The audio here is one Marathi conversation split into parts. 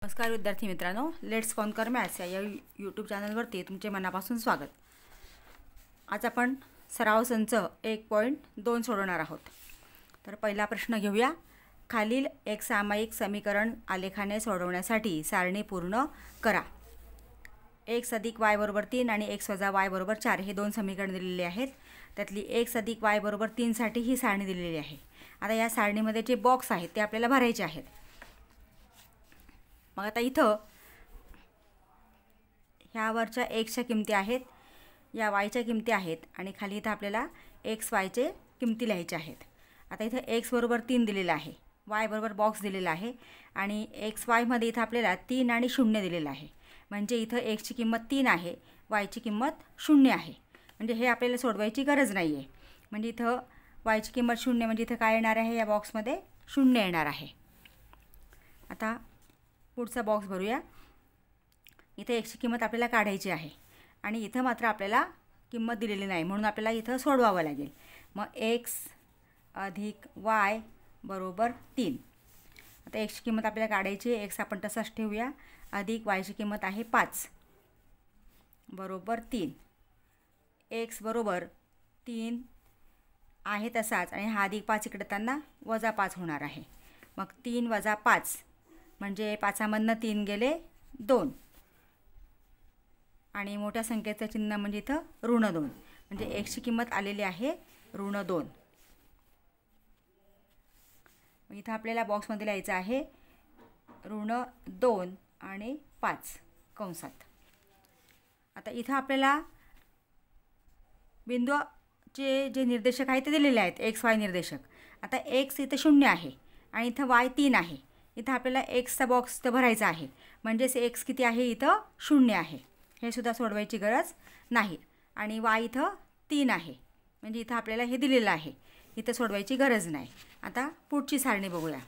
नमस्कार विद्यार्थी मित्रांनो, लेट्स कॉन्कर मॅथ्स या यूट्यूब चॅनलवरती तुमचे मनापासून स्वागत. आज आपण सराव संच 1.2 सोडवणार आहोत. तर पहिला प्रश्न घेऊया. खालील एक सामायिक समीकरण आलेखाने सोडवण्यासाठी सारणी पूर्ण करा. x + y = 3 आणि x - y = 4 हे दोन समीकरण दिलेले आहेत. त्यातली x + y = 3 साठी ही सारणी दिलेली आहे. आता या सारणीमध्ये जे बॉक्स आहेत ते आपल्याला भरायचे आहेत. मग आता इथं ह्यावरच्या एक्सच्या किमती आहेत, या वायच्या किमती आहेत आणि खाली इथं आपल्याला एक्स वायचे किमती लिहायचे आहेत. आता इथं x = 3 दिलेलं आहे, y = बॉक्स दिलेला आहे आणि एक्स वायमध्ये इथं आपल्याला 3 आणि 0 दिलेलं आहे. म्हणजे इथं एक्सची किंमत 3 आहे, वायची किंमत 0 आहे. म्हणजे हे आपल्याला सोडवायची गरज नाही आहे. म्हणजे इथं वायची किंमत 0 म्हणजे इथं काय येणार आहे, या बॉक्समध्ये 0 येणार आहे. आता पुढचा बॉक्स भरूया. इथे एक्सची किंमत आपल्याला काढायची आहे आणि इथं मात्र आपल्याला किंमत दिलेली नाही, म्हणून आपल्याला इथं सोडवावं लागेल. मग x + y = 3. आता एक्सची किंमत आपल्याला काढायची आहे. एक्स आपण तसाच ठेवूया. अधिक वायची किंमत आहे 5 = 3. x = 3 आहे तसाच आणि हा अधिक 5 इकडे त्यांना -5 होणार आहे. मग 3 - 5 म्हणजे 5मधनं 3 गेले 2 आणि मोठ्या संख्येचं चिन्ह म्हणजे इथं -2. म्हणजे एक्सची किंमत आलेली आहे -2. इथं आपल्याला बॉक्समध्ये लिहायचं आहे -2 आणि 5 कंसात. आता इथं आपल्याला बिंदूचे जे निर्देशक आहेत ते दिलेले आहेत, एक्स वाय निर्देशक. आता एक्स इथं 0 आहे आणि इथं वाय 3 आहे. इथं आपल्याला एक्सचा बॉक्स तर भरायचा आहे, म्हणजेच एक्स किती आहे, इथं 0 आहे. हे सुद्धा सोडवायची गरज नाही. आणि वाय इथं 3 आहे, म्हणजे इथं आपल्याला हे दिलेलं आहे, इथं सोडवायची गरज नाही. आता पुढची सारणी बघूया.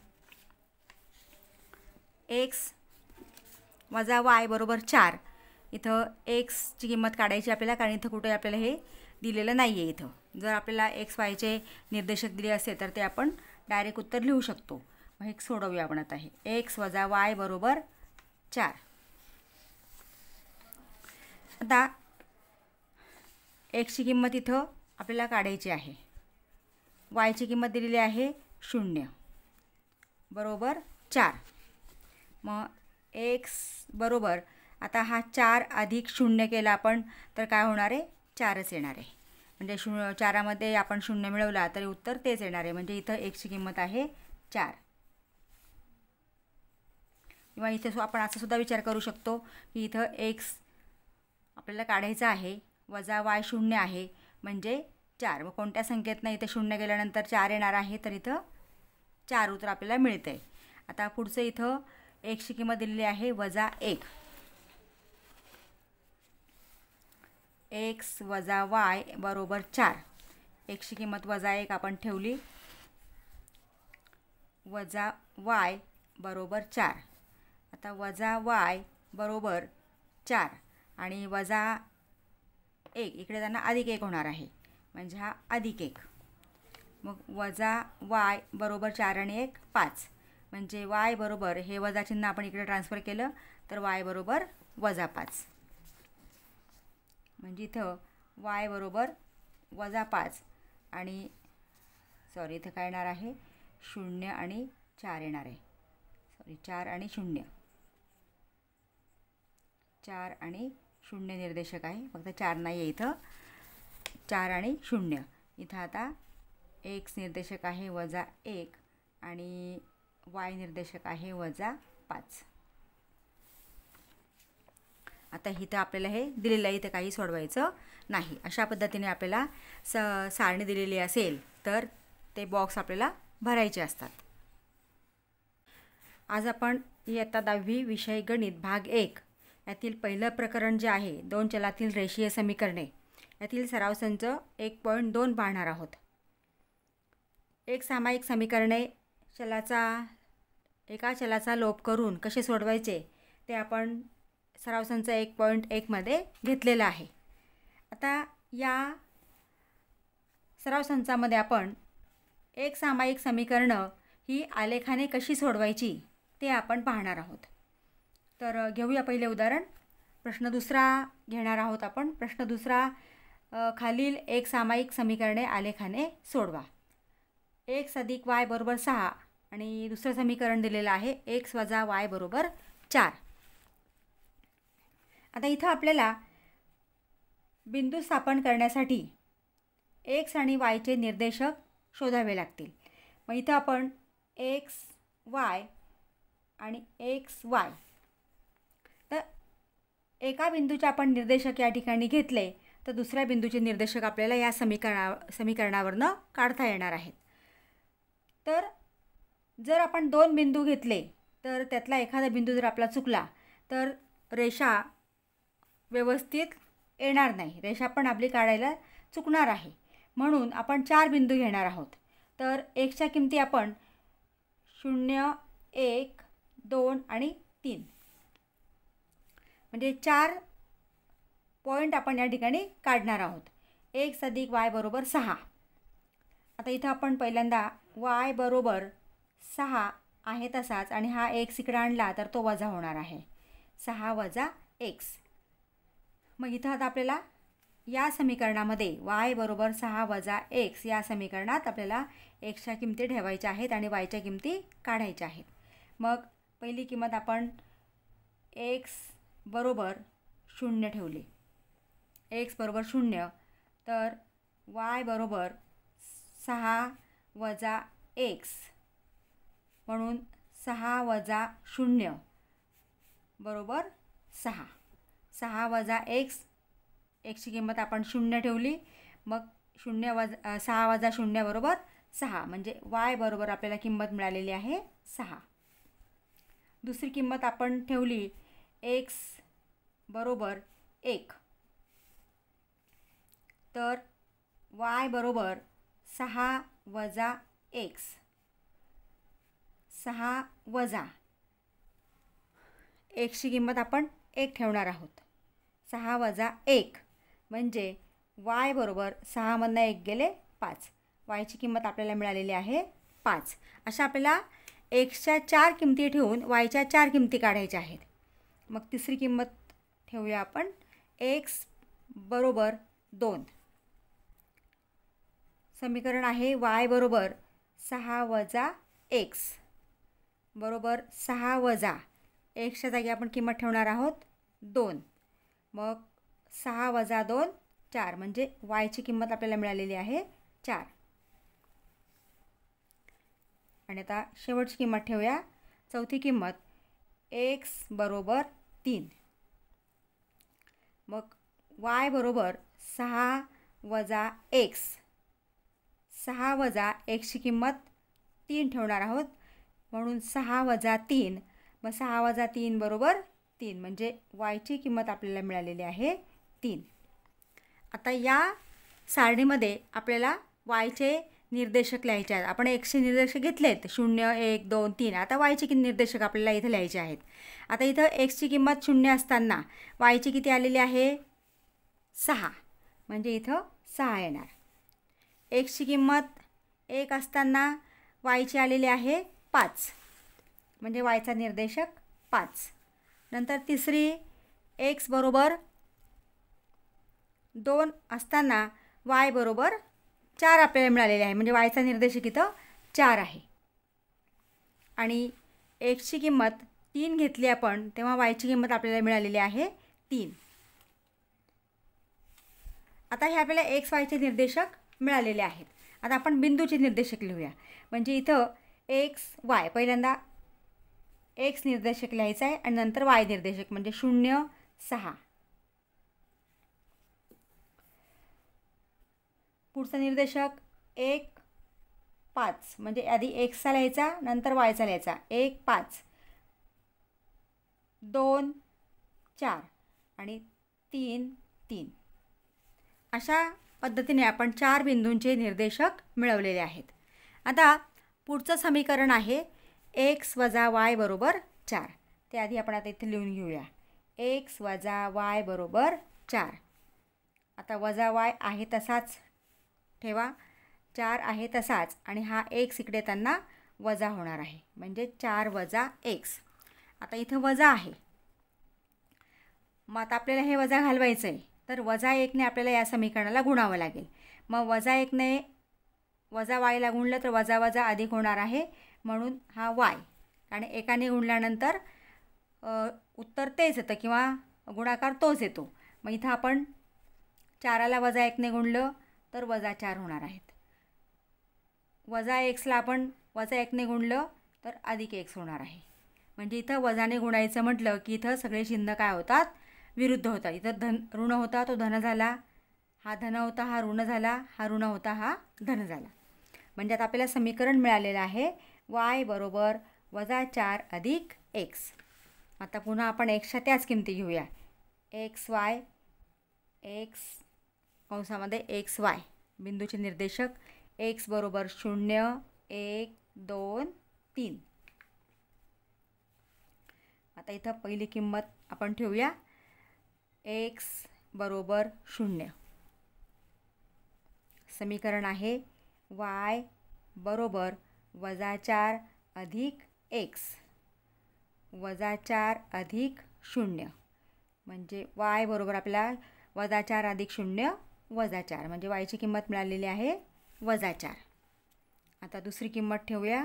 x - y = 4. इथं एक्सची किंमत काढायची आपल्याला, कारण इथं कुठे आपल्याला हे दिलेलं नाही आहे. इथं जर आपल्याला एक्स वायचे निर्देशक दिले असेल तर ते आपण डायरेक्ट उत्तर लिहू शकतो. मग हे सोडवूया आपण. आता हे x - y = 4. आता एक्सची किंमत इथं आपल्याला काढायची आहे. वायची किंमत दिलेली आहे 0 = 4. मग x बरोबर आता हा 4 अधिक 0 केला आपण तर काय होणार आहे, 4च येणार आहे. म्हणजे 4मध्ये आपण 0 मिळवला तरी उत्तर तेच येणार आहे. म्हणजे इथं एक्सची किंमत आहे 4. किंवा इथे आपण असं सुद्धा विचार करू शकतो की इथं एक्स आपल्याला काढायचं आहे, -y 0 आहे म्हणजे 4. मग कोणत्या संख्येतनं इथे 0 गेल्यानंतर 4 येणार आहे, तर इथं 4 उत्तर आपल्याला मिळतं आहे. आता पुढचं इथं एक्सची किंमत दिलेली आहे -1. x - y = 4. एक्सची किंमत -1 आपण ठेवली. -y = 4. आता -y = 4 आणि -1 इकडे त्यांना +1 होणार आहे, म्हणजे हा +1. मग -y = 4 आणि 1 5. म्हणजे y बरोबर हे वजा चिन्ह आपण इकडे ट्रान्सफर केलं तर y = -5. म्हणजे इथं y = -5 आणि इथं काय येणार आहे, 0 आणि 4 येणार आहे. 4 आणि 0. 4 आणि 0 निर्देशक आहे, फक्त 4 नाही आहे इथं. 4 आणि 0. इथं आता x निर्देशक आहे -1 आणि y निर्देशक आहे -5. आता इथं आपल्याला हे दिलेलं आहे, इथं काही सोडवायचं नाही. अशा पद्धतीने आपल्याला सारणी दिलेली असेल तर ते बॉक्स आपल्याला भरायचे असतात. आज आपण इयत्ता 10वी विषय गणित भाग 1 यातील पहिलं प्रकरण जे आहे, 2 चलातील रेषीय समीकरणे यातील सराव संच 1.2 पाहणार आहोत. एक सामायिक समीकरणे एका चलाचा लोप करून कसे सोडवायचे ते आपण सराव संच 1.1 मध्ये घेतलेला आहे. आता या सराव संचामध्ये आपण एक सामायिक समीकरणं ही आलेखाने कशी सोडवायची ते आपण पाहणार आहोत. तर घेऊया पहिले उदाहरण. प्रश्न दुसरा घेणार आहोत आपण. प्रश्न दुसरा, खालील एक सामायिक समीकरणे आलेखाने सोडवा. x अधिक y बरोबर 6 आणि दुसरं समीकरण दिलेलं आहे x वजा y बरोबर 4. आता इथं आपल्याला बिंदू स्थापन करण्यासाठी x आणि y चे निर्देशक शोधावे लागतील. मग इथं आपण x y आणि x y, तर एका बिंदूचे आपण निर्देशक या ठिकाणी घेतले तर दुसऱ्या बिंदूचे निर्देशक आपल्याला या समीकरणावरनं काढता येणार आहेत. तर जर आपण 2 बिंदू घेतले तर त्यातला एखादा बिंदू जर आपला चुकला तर रेषा व्यवस्थित येणार नाही, रेषा पण आपली काढायला चुकणार आहे. म्हणून आपण 4 बिंदू घेणार आहोत. तर xच्या किमती आपण 0, 1, 2 आणि 3 म्हणजे 4 पॉईंट आपण या ठिकाणी काढणार आहोत. x अधिक y बरोबर 6. आता इथं आपण पहिल्यांदा y बरोबर 6 आहे तसाच आणि हा x इकडे आणला तर तो वजा होणार आहे, 6 वजा x. मग इथं आता आपल्याला या समीकरणामध्ये y बरोबर 6 वजा x या समीकरणात आपल्याला xच्या किमती ठेवायच्या आहेत आणि yच्या किमती काढायच्या आहेत. मग पहिली किंमत आपण x बरोबर 0 ठेवली, x बरोबर 0, तर y बरोबर 6 वजा x म्हणून 6 वजा 0 बरोबर 6. 6 वजा x, xची किंमत आपण 0 ठेवली. मग 6 वजा 0 बरोबर 6 म्हणजे y बरोबर आपल्याला किंमत मिळालेली आहे 6. दुसरी किंमत आपण ठेवली x बरोबर 1, तर y बरोबर 6 वजा x, 6 वजा xची किंमत आपण 1 ठेवणार आहोत. 6 वजा 1 म्हणजे y बरोबर 6 मधनं 1 गेले 5, yची किंमत आपल्याला मिळालेली आहे 5. अशा आपल्याला xच्या 4 किमती ठेवून yच्या 4 किमती काढायच्या आहेत. मग तिसरी किंमत ठेवूया आपण x बरोबर 2. समीकरण आहे y बरोबर 6 वजा x बरोबर 6 वजा xच्या जागी आपण किंमत ठेवणार आहोत 2. मग 6 वजा 2 4 म्हणजे yची किंमत आपल्याला मिळालेली आहे 4. आणि आता शेवटची किंमत ठेवूया, चौथी किंमत x बरोबर 3. मग y बरोबर 6 वजा x, 6 वजा xची किंमत 3 ठेवणार आहोत म्हणून 6 वजा 3. मग 6 वजा 3 बरोबर 3 म्हणजे yची किंमत आपल्याला मिळालेली आहे 3. आता या सारणीमध्ये आपल्याला yचे निर्देशक लिहायचे आहेत. आपण xचे निर्देशक घेतलेत 0, 1, 2, 3. आता yचे निर्देशक आपल्याला इथं लिहायचे आहेत. आता इथं xची किंमत 0 असताना yची किती आलेली आहे 6 म्हणजे इथं 6 येणार. xची किंमत 1 असताना yची आलेली आहे 5 म्हणजे yचा निर्देशक 5. नंतर तिसरी x बरोबर 2 असताना y बरोबर 4 आपल्याला मिळालेले आहे म्हणजे yचा निर्देशक इथं 4 आहे. आणि xची किंमत 3 घेतली आपण तेव्हा yची किंमत आपल्याला मिळालेली आहे 3. आता हे आपल्याला x yचे निर्देशक मिळालेले आहेत. आता आपण बिंदूचे निर्देशक लिहूया. म्हणजे इथं x y, पहिल्यांदा x निर्देशक लिहायचा आहे आणि नंतर y निर्देशक म्हणजे 0, 6. पुढचा निर्देशक 1, 5 म्हणजे आधी xचा लिहायचा नंतर yचा लिहायचा. 1, 5, 2, 4 आणि 3, 3. अशा पद्धतीने आपण 4 बिंदूंचे निर्देशक मिळवलेले आहेत. आता पुढचं समीकरण आहे x वजा y बरोबर 4. ते आधी आपण आता इथे लिहून घेऊया. x वजा y बरोबर 4. आता वजा y आहे तसाच ठेवा, 4 आहे तसाच आणि हा x इकडे त्यांना वजा होणार आहे म्हणजे 4 वजा x. आता इथं वजा आहे मग आता आपल्याला हे वजा घालवायचं आहे, तर -1ने आपल्याला या समीकरणाला गुणावं लागेल. मग -1ने वजा वायला गुणलं तर वजा वजा अधिक होणार आहे, म्हणून हा वाय. आणि एकाने गुणल्यानंतर उत्तर तेच येतं किंवा गुणाकार तोच येतो. मग इथं आपण 4ला -1ने गुणलं तर -4 होणार आहेत. -xला आपण -1ने गुणलं तर +x होणार आहे. म्हणजे इथं वजाने गुणायचं म्हटलं की इथं सगळे चिन्ह काय होतात, विरुद्ध होतात. इथं ऋण होता तो धन झाला, हा धन होता हा ऋण झाला, हा ऋण होता हा धन झाला. म्हणजे आता आपल्याला समीकरण मिळालेलं आहे y बरोबर -4 अधिक x. आता पुन्हा आपण xच्या त्याच किमती घेऊया. xy x कंसामध्ये xy बिंदूचे निर्देशक x बरोबर 0 1 2 3. आता इथं पहिली किंमत आपण ठेवूया x बरोबर 0. समीकरण आहे y बरोबर -4 अधिक x -4 अधिक 0. म्हणजे y बरोबर आपल्याला -4 अधिक 0 -4 म्हणजे yची किंमत मिळालेली आहे -4. आता दुसरी किंमत ठेवूया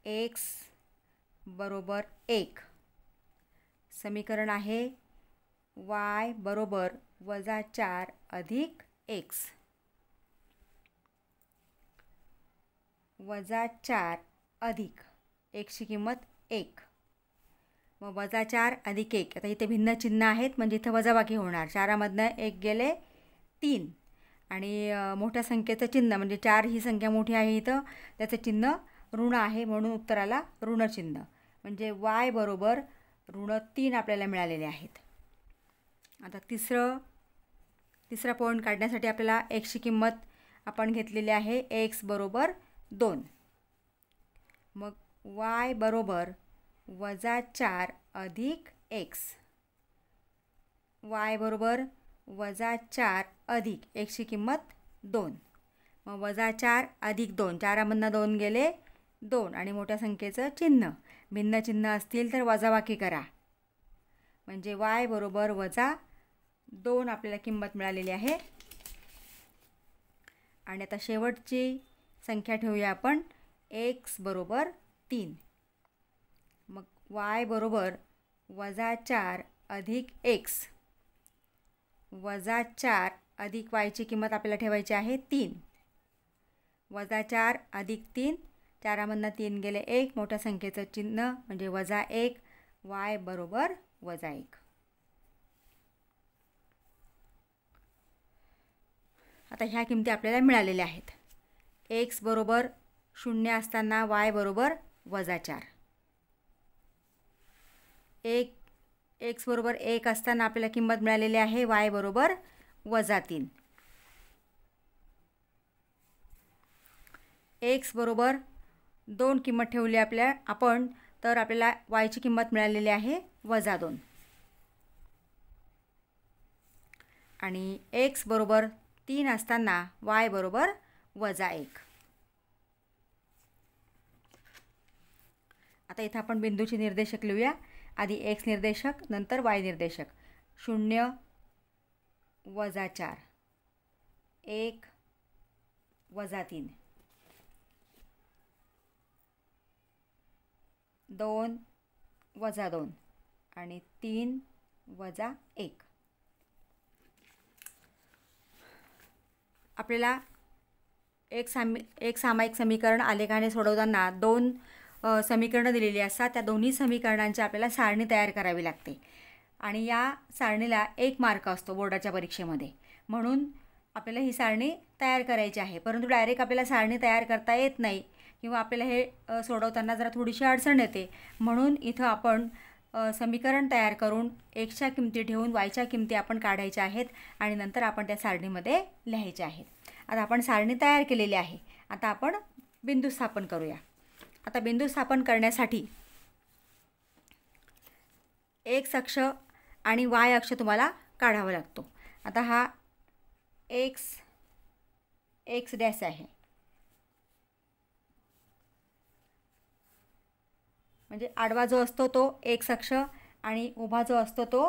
x बरोबर 1. समीकरण आहे y बरोबर -4 अधिक x -4 अधिक xची किंमत 1. मग -4 अधिक 1. आता इथे भिन्न चिन्ह आहेत म्हणजे इथं वजाबाकी होणार. 4मधनं 1 गेले 3 आणि मोठ्या संख्येचं चिन्ह म्हणजे 4 ही संख्या मोठी आहे, इथं त्याचं चिन्ह ऋण आहे म्हणून उत्तराला ऋण चिन्ह. म्हणजे y बरोबर -3 आपल्याला मिळालेले आहेत. आता तिसरा पॉईंट काढण्यासाठी आपल्याला xची किंमत आपण घेतलेली आहे x बरोबर 2. मग y बरोबर -4 अधिक x y बरोबर -4 अधिक xची किंमत 2. मग -4 अधिक 2 4मधनं 2 गेले 2 आणि मोठ्या संख्येचं चिन्ह. भिन्न चिन्ह असतील तर वजाबाकी करा. म्हणजे y बरोबर -2 आपल्याला किंमत मिळालेली आहे. आणि आता शेवटची संख्या ठेवूया आपण x बरोबर 3. मग y बरोबर -4 अधिक x -4 अधिक yची किंमत आपल्याला ठेवायची आहे 3. -4 अधिक 3 4मधनं 3 गेले 1 मोठ्या संख्येचं चिन्ह म्हणजे -1 y बरोबर -1. आता ह्या किमती आपल्याला मिळालेल्या आहेत. x बरोबर 0 असताना y बरोबर -4. x बरोबर 1 असताना आपल्याला किंमत मिळालेली आहे y बरोबर -3. x बरोबर 2 किंमत ठेवली आपण तर आपल्याला yची किंमत मिळालेली आहे -2. आणि x बरोबर 3 असताना y बरोबर -1. आता इथं आपण बिंदूचे निर्देशक लिहूया. आधी x निर्देशक नंतर y निर्देशक. 0 -4 1 -3 2 -2 आणि 3 -1. आपल्याला एक सामायिक समीकरण आलेखाने सोडवताना 2 समीकरणं दिलेली असतात. त्या दोन्ही समीकरणांची आपल्याला सारणी तयार करावी लागते आणि या सारणीला 1 मार्क असतो बोर्डाच्या परीक्षेमध्ये. म्हणून आपल्याला ही सारणी तयार करायची आहे. परंतु डायरेक्ट आपल्याला सारणी तयार करता येत नाही किंवा आपल्याला हे सोडवताना जरा थोडीशी अडचण येते. म्हणून इथं आपण समीकरण तयार करून xच्या किमती ठेवून yच्या किमती आपण काढायच्या आहेत आणि नंतर आपण त्या सारणीमध्ये लिहायच्या आहेत. आता आपण सारणी तयार केलेली आहे. आता आपण बिंदू स्थापन करूया. आता बिंदू स्थापन करण्यासाठी x अक्ष आणि y अक्ष तुम्हाला काढावा लागतो. आता हा x डॅश आहे म्हणजे आडवा जो असतो तो x अक्ष आणि उभा जो असतो तो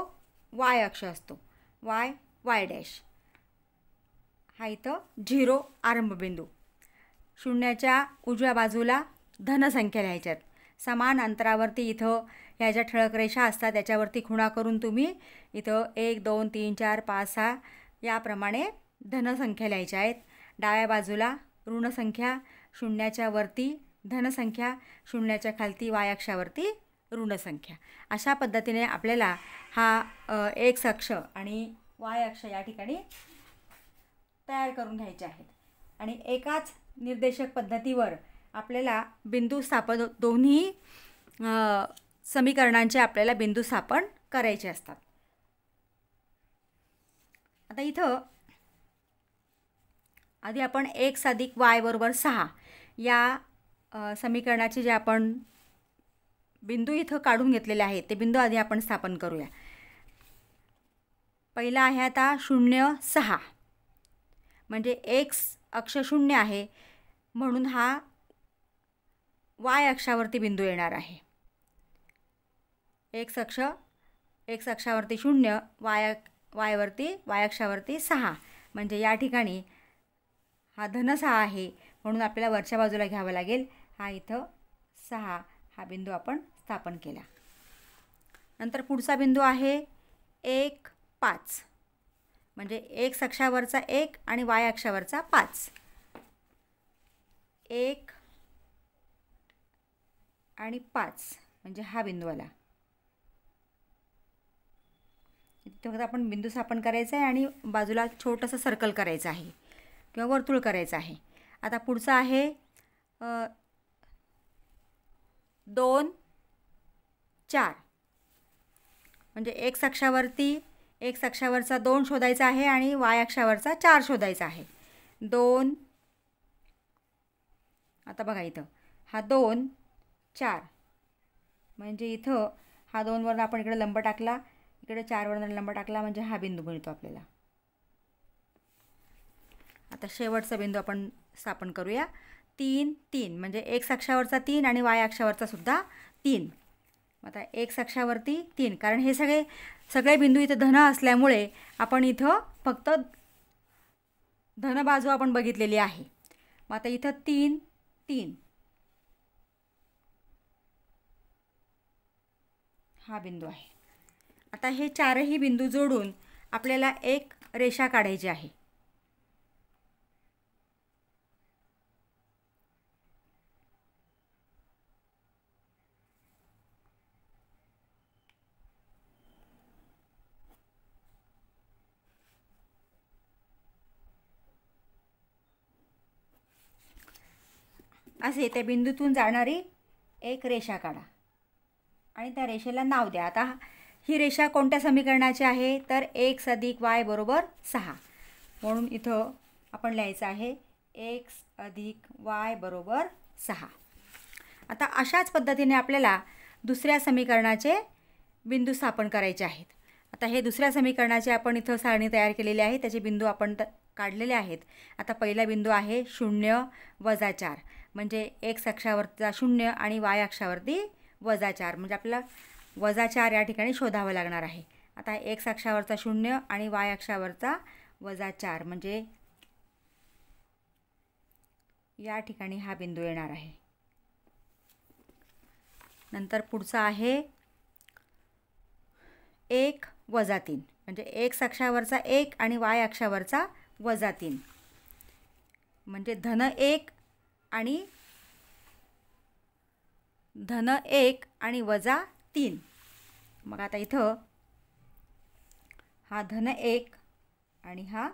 वाय अक्ष असतो, वाय डॅश. हा इथं 0 आरंभबिंदू. शून्याच्या उजव्या बाजूला धनसंख्या लिहायच्यात. समान अंतरावरती इथं ह्या ज्या ठळक रेषा असतात त्याच्यावरती खुणा करून तुम्ही इथं 1 2 3 4 5 6 याप्रमाणे धनसंख्या लिहायच्या आहेत. डाव्या बाजूला ऋणसंख्या, शून्याच्या वरती धनसंख्या, शून्याच्या खालती वाय अक्षावरती ऋणसंख्या. अशा पद्धतीने आपल्याला हा एक्स अक्ष आणि वाय अक्ष या ठिकाणी तयार करून घ्यायचे आहेत. आणि एकाच निर्देशक पद्धतीवर आपल्याला बिंदू स्थापन, दोन्ही समीकरणांचे आपल्याला बिंदू स्थापन करायचे असतात. आता इथं आधी आपण x अधिक y बरोबर 6 या समीकरणाचे जे आपण बिंदू इथं काढून घेतलेले आहेत ते बिंदू आधी आपण स्थापन करूया. पहिला आहे आता 0 6, म्हणजे x अक्ष 0 आहे म्हणून हा y अक्षावरती बिंदू येणार आहे. x अक्षावरती 0, y अक्षावरती 6, म्हणजे या ठिकाणी हा धन 6 आहे म्हणून आपल्याला वरच्या बाजूला घ्यावं लागेल. हा इथं 6 हा बिंदू आपण स्थापन केला. नंतर पुढचा बिंदू आहे 1 5, म्हणजे x अक्षावरचा 1 आणि y अक्षावरचा 5. 1 आणि 5 म्हणजे हा बिंदू आला. इथे फक्त आपण बिंदू स्थापन करायचा आहे आणि बाजूला छोटंसं सर्कल करायचं आहे किंवा वर्तुळ करायचं आहे. आता पुढचा आहे 2 4, म्हणजे x अक्षावरचा 2 शोधायचा आहे आणि y अक्षावरचा 4 शोधायचा आहे. 2, आता बघा इथं हा 2 4, म्हणजे इथं हा 2 वरून आपण इकडे लंब टाकला, इकडे 4 वरून लंब टाकला, म्हणजे हा बिंदू मिळतो आपल्याला. आता शेवटचा बिंदू आपण स्थापन करूया. 3 3, म्हणजे x अक्षावरचा 3 आणि y अक्षावरचा सुद्धा 3. आता x अक्षावरती 3, कारण हे सगळे बिंदू इथं धन असल्यामुळे आपण इथं फक्त धन बाजू आपण बघितलेली आहे. मग आता इथं 3 3 हा बिंदू आहे. आता हे चारही बिंदू जोडून आपल्याला एक रेषा काढायची आहे. असे त्या बिंदूतून जाणारी एक रेषा काढा आणि त्या रेषेला नाव द्या. आता ही रेषा कोणत्या समीकरणाची आहे तर x अधिक y बरोबर 6, म्हणून इथं आपण लिहायचं आहे x अधिक y बरोबर 6. आता अशाच पद्धतीने आपल्याला दुसऱ्या समीकरणाचे बिंदू स्थापन करायचे आहेत. आता हे दुसऱ्या समीकरणाचे आपण इथं सारणी तयार केलेली आहे, त्याचे बिंदू आपण काढलेले आहेत. आता पहिला बिंदू आहे 0 वजा 4, म्हणजे x अक्षावरचा 0 आणि y अक्षावरती वजा 4, म्हणजे आपल्याला वजा 4 या ठिकाणी शोधावं लागणार आहे. आता x अक्षावरचा 0 आणि y अक्षावरचा वजा 4, म्हणजे या ठिकाणी हा बिंदू येणार आहे. नंतर पुढचा आहे 1 वजा 3, म्हणजे x अक्षावरचा 1 आणि y अक्षावरचा वजा 3, म्हणजे धन 1 आणि वजा 3. मग आता इथं हा धन 1 आणि हा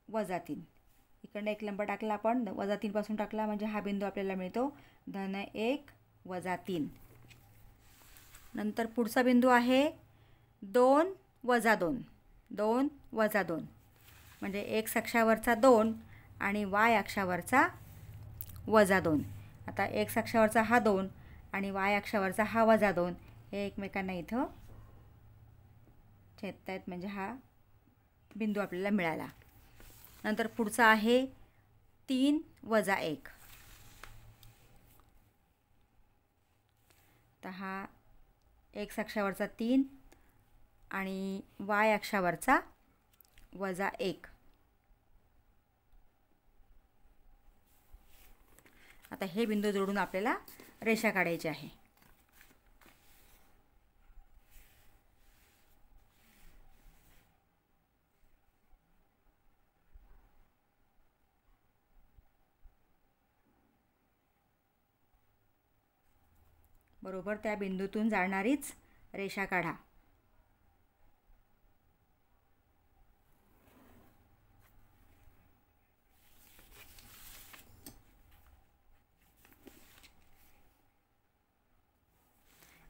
वजा 3, इकडनं एक लंब टाकला आपण, वजा 3 पासून टाकला, म्हणजे हा बिंदू आपल्याला मिळतो धन 1 वजा 3. नंतर पुढचा बिंदू आहे 2 वजा 2, 2 वजा 2, म्हणजे x अक्षावरचा 2 आणि y अक्षावरचा वजा 2. आता x अक्षावरचा हा 2 आणि y अक्षावरचा हा वजा 2 हे एकमेकांना इथं छेदत आहेत, म्हणजे हा बिंदू आपल्याला मिळाला. नंतर पुढचा आहे 3 वजा 1, तर हा x अक्षावरचा 3 आणि वाय अक्षावरचा -1. आता हे बिंदू जोडून आपल्याला रेषा काढायची आहे. बरोबर त्या बिंदूतून जाणारीच रेषा काढा.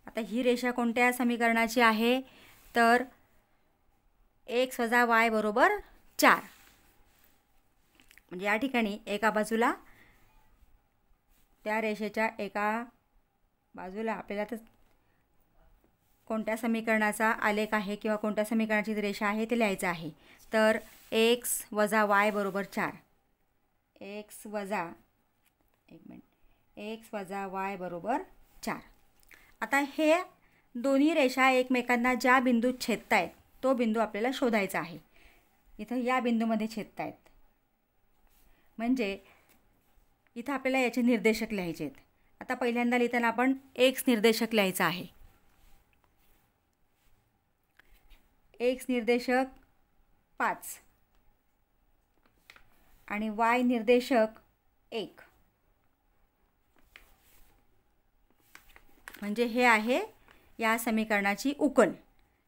आता ही रेषा कोणत्या समीकरणाची आहे तर x - y = 4. म्हणजे या ठिकाणी एका बाजूला त्या रेषेच्या एका बाजूला आपल्याला तर कोणत्या समीकरणाचा आलेख आहे किंवा कोणत्या समीकरणाची रेषा आहे ते लिहायचं आहे. तर x - y = 4. x - y = 4. आता हे दोन्ही रेषा एकमेकांना ज्या बिंदूत छेदतायत तो बिंदू आपल्याला शोधायचा आहे. इथं या बिंदूमध्ये छेदतायत म्हणजे इथं आपल्याला याचे निर्देशक लिहायचे आहेत. आता पहिल्यांदा लिहिताना आपण x निर्देशक लिहायचा आहे. x निर्देशक 5 आणि y निर्देशक 1. म्हणजे हे आहे या समीकरणाची उकल.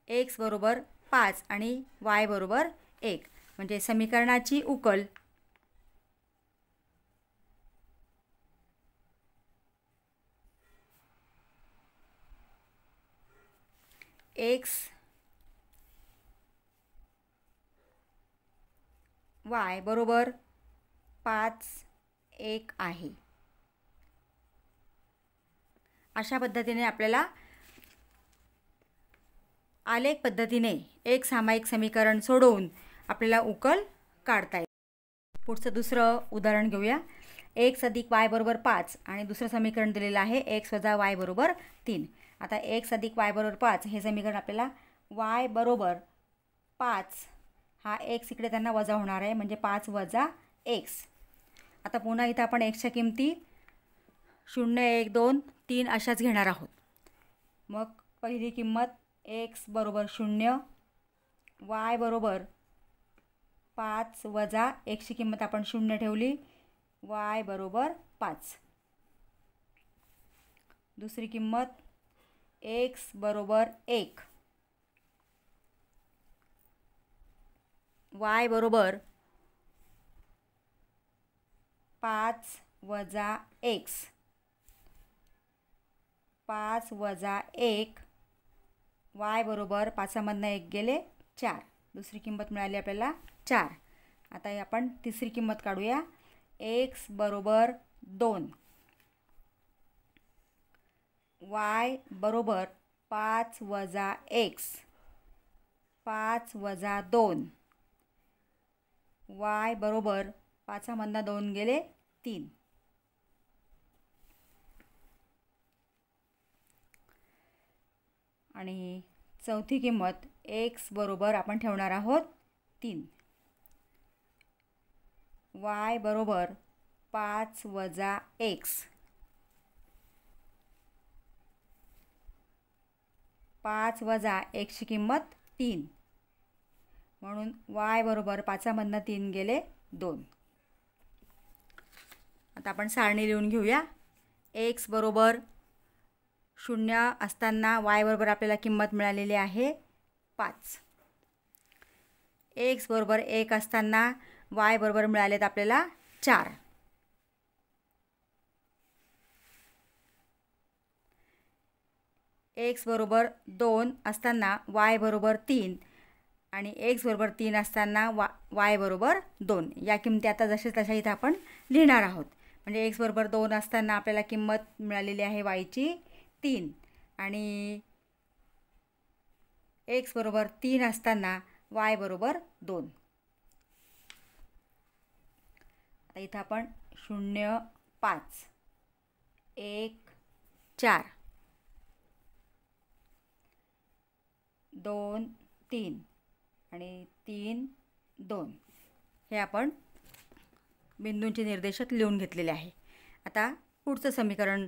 x = 5 आणि y = 1. म्हणजे समीकरणाची उकल x y = 5, 1 आहे. अशा पद्धतीने आपल्याला आलेख पद्धतीने एक सामायिक समीकरण सोडवून आपल्याला उकल काढता येईल. पुढचं दुसरं उदाहरण घेऊया. x + y = 5 आणि दुसरं समीकरण दिलेलं आहे x - y = 3. आता x + y = 5 हे समीकरण आपल्याला y = 5 हा x इकडे त्यांना वजा होणार आहे म्हणजे 5 - x. आता पुन्हा इथं आपण xच्या किमती 0, 1, 2, 3 अशाच घेणार आहोत. मग पहिली किंमत x = 0, y = 5 वजा xची किंमत आपण 0 ठेवली, y = 5. दुसरी किंमत x = 1, y = 5 वजा x, 5 वजा 1, y = 5मधनं 1 गेले 4. दुसरी किंमत मिळाली आपल्याला 4. आता आपण तिसरी किंमत काढूया. x = 2, y = 5 वजा x, 5 वजा 2, y = 5मधनं 2 गेले 3. आणि चौथी किंमत x = आपण ठेवणार आहोत 3, y = 5 वजा x, 5 वजा xची किंमत 3 म्हणून y = 5मधनं 3 गेले 2. आता आपण सारणी लिहून घेऊया. x = 0 असताना y = आपल्याला किंमत मिळालेली आहे 5. x = 1 असताना y = मिळालेत आपल्याला 4. x = 2 असताना y = 3 आणि x = 3 असताना y = 2. या किमती आता जशा तशा इथं आपण लिहिणार आहोत. म्हणजे x = 2 असताना आपल्याला किंमत मिळालेली आहे yची 3 आणि x = 3 असताना y = 2. आता इथं आपण 0, 5, 1, 4, 2, 3 आणि 3 2 हे आपण बिंदूंचे निर्देशक लिहून घेतलेले आहे. आता पुढचं समीकरण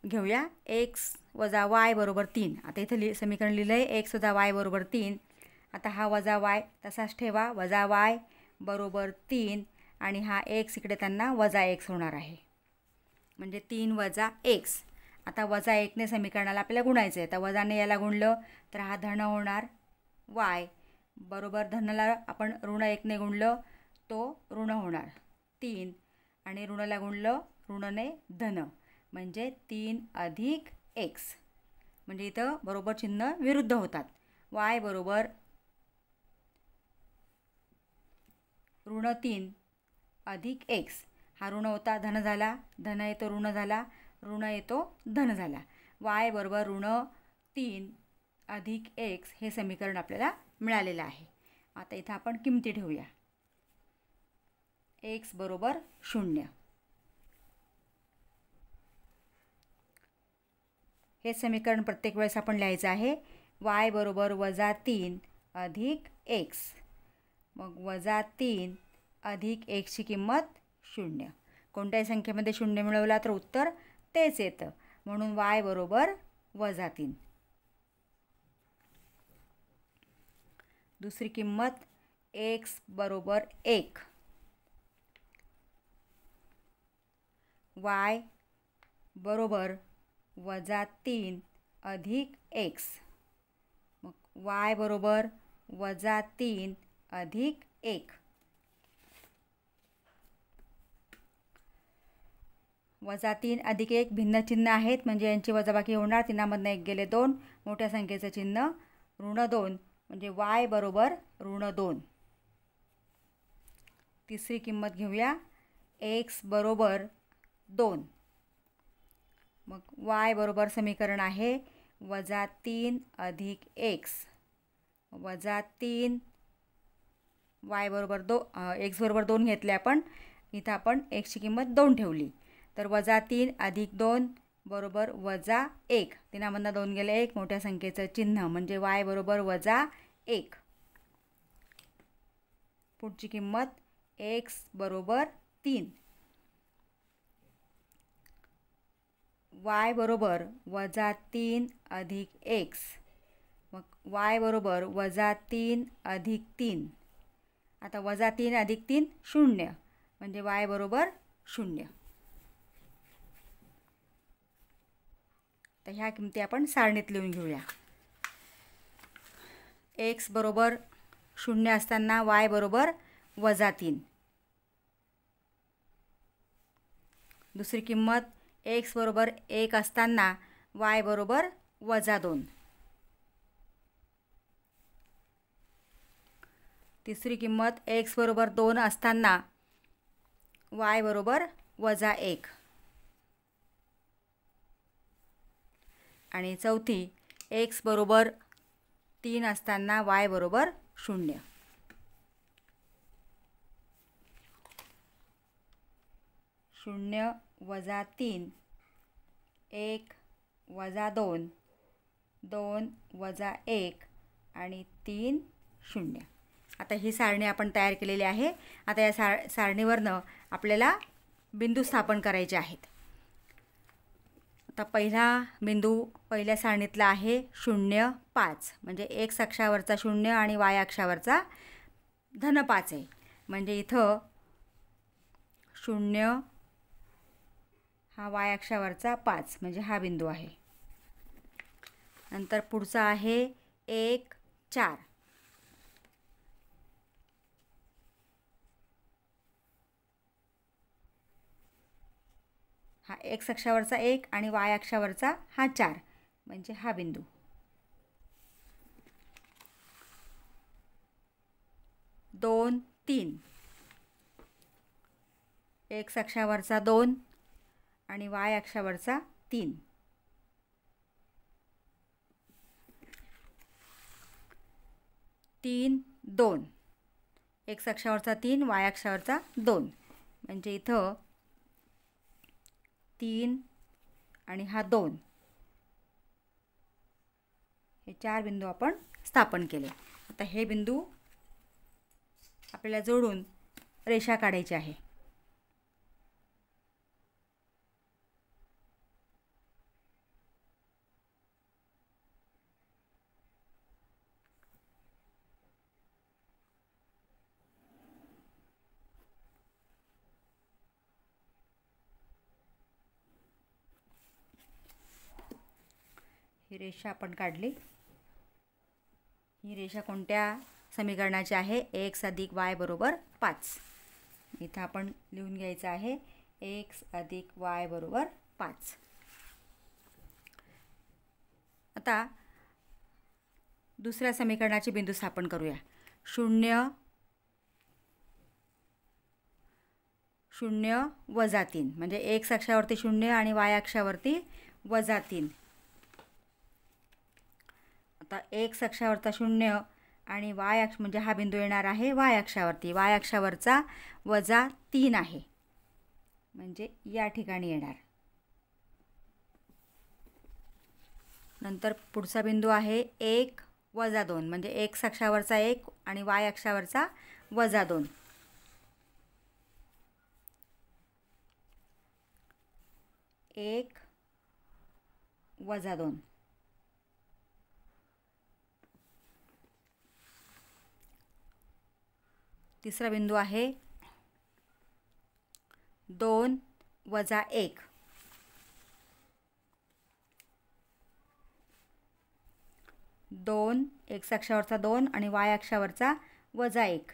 घेऊया. x वजा y बरोबर 3. आता इथं समीकरण लिहिलं आहे x वजा y बरोबर 3. आता हा वजा y तसाच ठेवा, वजा y बरोबर 3 आणि हा x इकडे त्यांना वजा x होणार आहे, म्हणजे 3 वजा x. आता वजा 1ने समीकरणाला आपल्याला गुणायचं आहे. तर वजाने याला गुणलं तर हा धन होणार y बरोबर धनला आपण ऋण 1ने गुणलं तो ऋण होणार 3 आणि ऋणाला गुणलं ऋणने धन म्हणजे 3 अधिक x. म्हणजे इथं बरोबर चिन्ह विरुद्ध होतात. y बरोबर ऋण 3 अधिक x. हा ऋण होता धन झाला, धन येतो ऋण झाला, ऋण येतो धन झाला. y बरोबर ऋण 3 अधिक x हे समीकरण आपल्याला मिळालेलं आहे. आता इथं आपण किमती ठेवूया. x बरोबर 0. हे समीकरण प्रत्येक वेळेस आपण लिहायचं आहे. y बरोबर वजा 3 अधिक x. मग वजा 3 अधिक xची किंमत 0. कोणत्याही संख्येमध्ये 0 मिळवला तर उत्तर तेच येतं, म्हणून y बरोबर वजा 3. दुसरी किंमत x बरोबर 1. y बरोबर वजा 3 अधिक x. मग y बरोबर वजा 3 अधिक 1. वजा 3 अधिक 1 भिन्न चिन्ह आहेत, म्हणजे यांची वजाबाकी होणार. 3मधनं 1 गेले 2. मोठ्या संख्येचं चिन्ह ऋण 2 म्हणजे y बरोबर ऋण 2. तिसरी किंमत घेऊया. x बरोबर 2. मग y बरोबर समीकरण आहे वजा 3 अधिक x. वजा 3 y बरोबर x बरोबर 2 घेतले आपण. इथं आपण xची किंमत 2 ठेवली. तर वजा 3 अधिक 2 बरोबर वजा 1. 3मधनं 2 गेले 1. मोठ्या संख्येचं चिन्ह म्हणजे y बरोबर वजा 1. पुढची किंमत x बरोबर 3. y बरोबर वजा 3 अधिक x. मग y बरोबर वजा 3 अधिक 3. आता वजा 3 अधिक 3 0 म्हणजे y बरोबर 0. तर ह्या किमती आपण सारणीत लिहून घेऊया. x बरोबर 0 असताना y बरोबर वजा 3. दुसरी किंमत x बरोबर 1 असताना y बरोबर वजा 2. तिसरी किंमत x बरोबर 2 असताना y बरोबर वजा 1. आणि चौथी x बरोबर 3 असताना y बरोबर 0. शून्य वजा 3 1 वजा 2 2 वजा 1 आणि 3 0. आता ही सारणी आपण तयार केलेली आहे. आता या सारणीवरनं आपल्याला बिंदू स्थापन करायचे आहेत. आता पहिला बिंदू पहिल्या सारणीतला आहे 0 5. म्हणजे x अक्षावरचा 0 आणि y अक्षावरचा धन 5 आहे. म्हणजे इथं 0 हा y अक्षावरचा 5 म्हणजे हा बिंदू आहे. नंतर पुढचा आहे 1 4. हा x अक्षावरचा 1 आणि y अक्षावरचा हा 4 म्हणजे हा बिंदू. 2 3. x अक्षावरचा 2 आणि y अक्षावरचा 3. 3 2. x अक्षावरचा 3 y अक्षावरचा 2 म्हणजे इथं 3 आणि हा 2 हे 4 बिंदू आपण स्थापन केले. आता हे बिंदू आपल्याला जोडून रेषा काढायची आहे. ही रेषा आपण काढली. ही रेषा कोणत्या समीकरणाची आहे? x अधिक y बरोबर 5. इथं आपण लिहून घ्यायचं आहे x अधिक y बरोबर 5. आता दुसऱ्या समीकरणाचे बिंदू स्थापन करूया. 0 0 वजा 3 म्हणजे x अक्षावरती 0 आणि y अक्षावरती वजा 3. आता x अक्षावरचा 0 आणि y अक्ष म्हणजे हा बिंदू येणार आहे y अक्षावरती. y अक्षावरचा वजा 3 आहे म्हणजे या ठिकाणी येणार. नंतर पुढचा बिंदू आहे 1 वजा 2 म्हणजे x अक्षावरचा 1 आणि y अक्षावरचा वजा 2. एक वजा 2. तिसरा बिंदू आहे 2 वजा 1. 2 x अक्षावरचा 2 आणि y अक्षावरचा वजा 1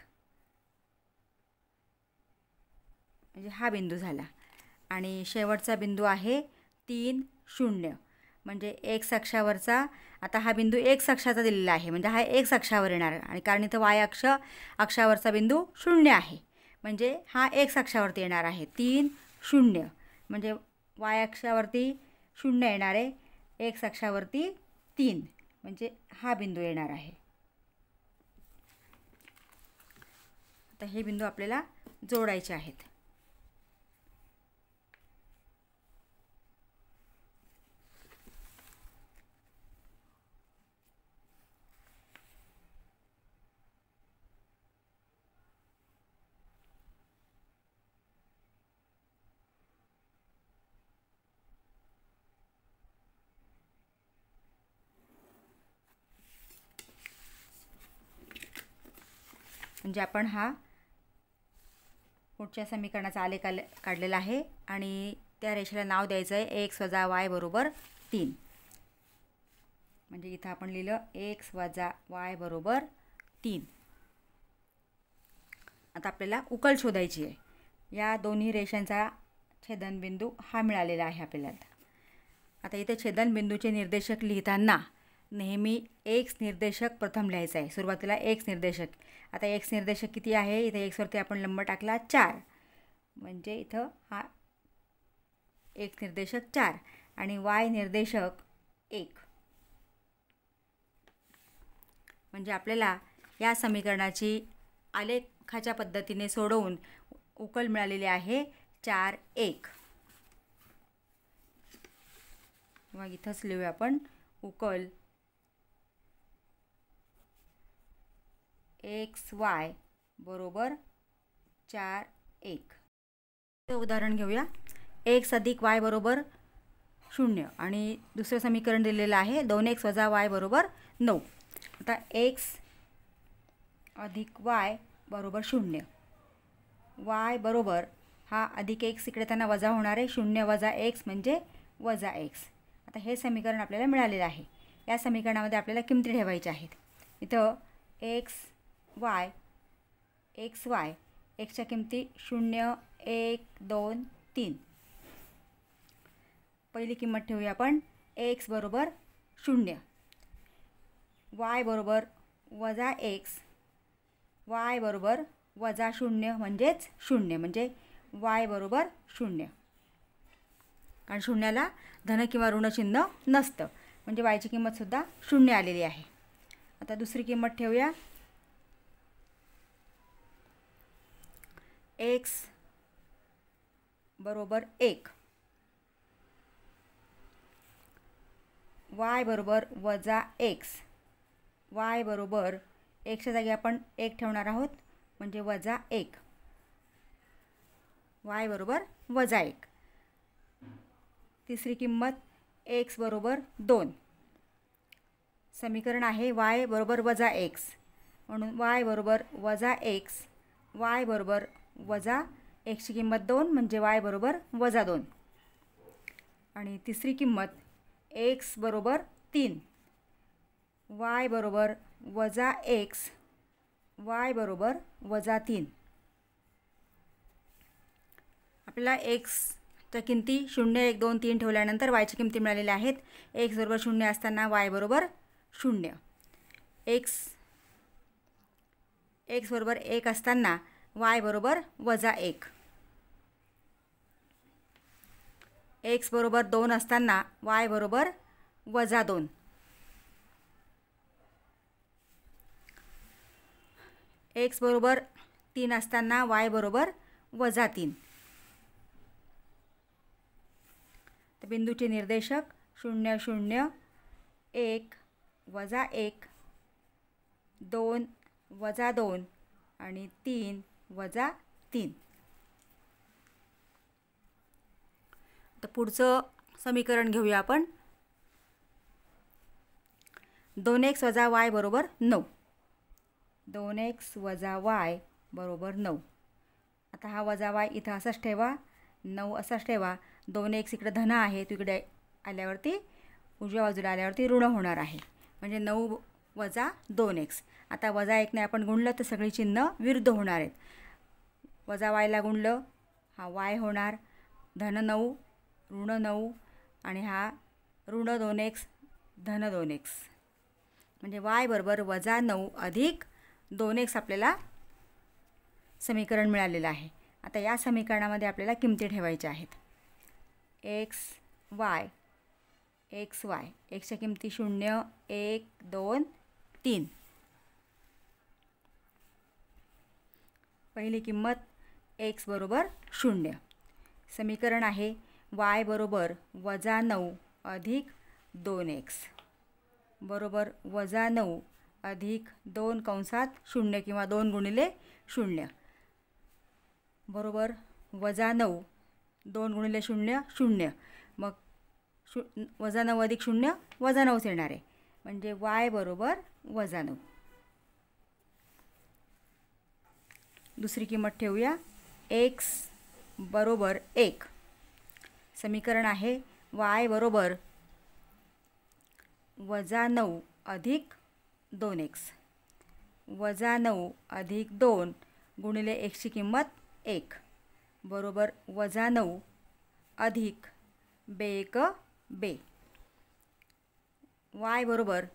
म्हणजे हा बिंदू झाला. आणि शेवटचा बिंदू आहे 3 0 म्हणजे x अक्षावरचा. आता हा बिंदू x अक्षाचा दिलेला आहे म्हणजे हा x अक्षावर येणार आणि कारण इथं y अक्षावरचा बिंदू 0 आहे म्हणजे हा x अक्षावरती येणार आहे. 3 0 म्हणजे y अक्षावरती 0 येणार आहे, x अक्षावरती 3 म्हणजे हा बिंदू येणार आहे. आता हे बिंदू आपल्याला जोडायचे आहेत. म्हणजे आपण हा पुढच्या समीकरणाचा आलेख काढलेला आहे आणि त्या रेषेला नाव द्यायचं आहे x वजा y बरोबर 3. म्हणजे इथं आपण लिहिलं x वजा y बरोबर 3. आता आपल्याला उकल शोधायची आहे. या दोन्ही रेषांचा छेदनबिंदू हा मिळालेला आहे आपल्याला. आता इथे छेदनबिंदूचे निर्देशक लिहिताना नेहमी x निर्देशक प्रथम लिहायचा आहे. सुरुवातीला x निर्देशक. आता x निर्देशक किती आहे? इथे x वरती आपण लंब टाकला 4 म्हणजे इथं हा x निर्देशक 4 आणि y निर्देशक 1. म्हणजे आपल्याला या समीकरणाची आलेखाच्या पद्धतीने सोडवून उकल मिळालेली आहे 4 1. मग इथंच लिहूया आपण उकल x y बरोबर 4 1. उदाहरण घेऊया. x अधिक y बरोबर 0 आणि दुसरं समीकरण दिलेलं आहे 2x वजा y बरोबर 9. आता x अधिक y बरोबर 0. y बरोबर हा अधिक x इकडे त्यांना वजा होणार आहे. 0 वजा x म्हणजे वजा x. आता हे समीकरण आपल्याला मिळालेलं आहे. या समीकरणामध्ये आपल्याला किमती ठेवायच्या आहेत. इथं x y xच्या किमती 0 1 2 3. पहिली किंमत ठेवूया आपण x बरोबर 0, y बरोबर वजा x, y बरोबर वजा 0 म्हणजेच 0 म्हणजे y बरोबर 0. कारण शून्याला धन किंवा ऋण चिन्ह नसतं म्हणजे y ची किंमतसुद्धा 0 आलेली आहे. आता दुसरी किंमत ठेवूया x बरोबर 1, y बरोबर वजा x, y बरोबर एक्सच्या जागी आपण 1 ठेवणार आहोत, म्हणजे -1. y बरोबर -1. तिसरी किंमत x बरोबर 2. समीकरण आहे y बरोबर -x, म्हणून y बरोबर -x, y बरोबर -xची किंमत 2 म्हणजे y बरोबर -2. आणि तिसरी किंमत x बरोबर 3, y बरोबर -x, y बरोबर -3. आपल्याला एक्सच्या किमती 0, 1, 2, 3 ठेवल्यानंतर वायच्या किमती मिळालेल्या आहेत. एक्स बरोबर 0 असताना y बरोबर 0, एक्स बरोबर 1 असताना y बरोबर -1, एक्स बरोबर 2 असताना y बरोबर -2, एक्स बरोबर 3 असताना y बरोबर -3. तर बिंदूचे निर्देशक 0, 0, 1, -1, 2, -2 आणि 3, -3. तर पुढचं समीकरण घेऊया आपण. 2x - y बरोबर 9. 2x - y बरोबर 9. आता हा -y इथं असाच ठेवा, 9 असाच ठेवा. 2x इकडे धन आहे, तो इकडे आल्यावरती उजव्या बाजूला आल्यावरती ऋण होणार आहे, म्हणजे 9 - 2x. आता -1ने आपण गुणलं तर सगळी चिन्ह विरुद्ध होणार आहेत. -yला गुणलं हा y होणार, धन 9 ऋण 9 आणि हा ऋण 2x धन 2x, म्हणजे y बरोबर -9 अधिक 2x आपल्याला समीकरण मिळालेलं आहे. आता या समीकरणामध्ये आपल्याला किमती ठेवायच्या आहेत. x y, एक्सच्या किमती 0, 1, 2, 3. पहिली किंमत x बरोबर 0. समीकरण आहे y बरोबर -9 अधिक 2x बरोबर -9 अधिक 2 कंसात 0 किंवा 2 गुणिले 0 बरोबर -9, 2 गुणिले 0 0, मग -9 अधिक 0 -9 येणार आहे, म्हणजे y बरोबर -9. दुसरी किंमत ठेवूया x बरोबर 1. समीकरण आहे y बरोबर -9 अधिक 2x, -9 अधिक 2 गुणिले xची किंमत 1 बरोबर -9 अधिक बे y बरोबर,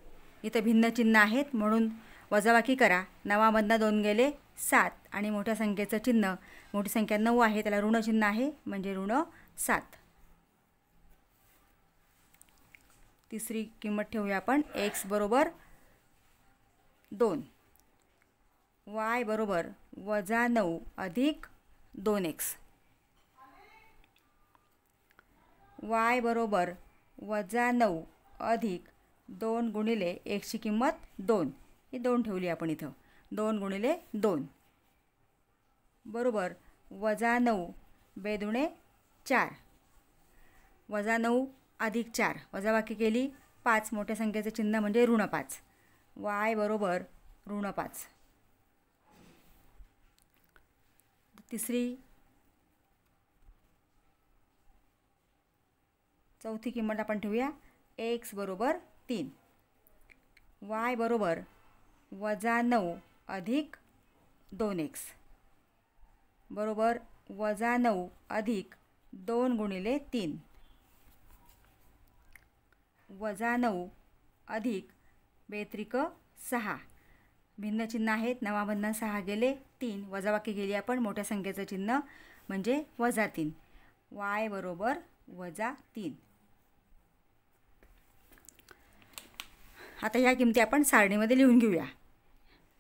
इथं भिन्न चिन्ह आहेत म्हणून वजाबाकी करा. 9मधनं 2 गेले 7 आणि मोठ्या संख्येचं चिन्ह, मोठी संख्या 9 आहे, त्याला ऋण चिन्ह आहे म्हणजे ऋण 7. तिसरी किंमत ठेवूया आपण x बरोबर 2, y बरोबर -9 अधिक 2x, y बरोबर -9 अधिक 2 गुणिले xची किंमत 2, ही 2 ठेवली आपण इथं, 2 गुणिले 2 बरोबर -9 बेदुणे 4, -9 अधिक 4 वजाबाकी केली 5, मोठ्या संख्येचं चिन्ह म्हणजे ऋण 5, y बरोबर ऋण 5. चौथी किंमत आपण ठेवूया x बरोबर 3, y बरोबर -9 अधिक 2x बरोबर -9 अधिक 2 गुणिले 3, -9 अधिक बेत्रिक 6, भिन्न चिन्ह आहेत, 9मधनं 6 गेले 3, वजाबाकी केली आपण, मोठ्या संख्येचं चिन्ह म्हणजे -3, y बरोबर -3. आता ह्या किमती आपण सारणीमध्ये लिहून घेऊया.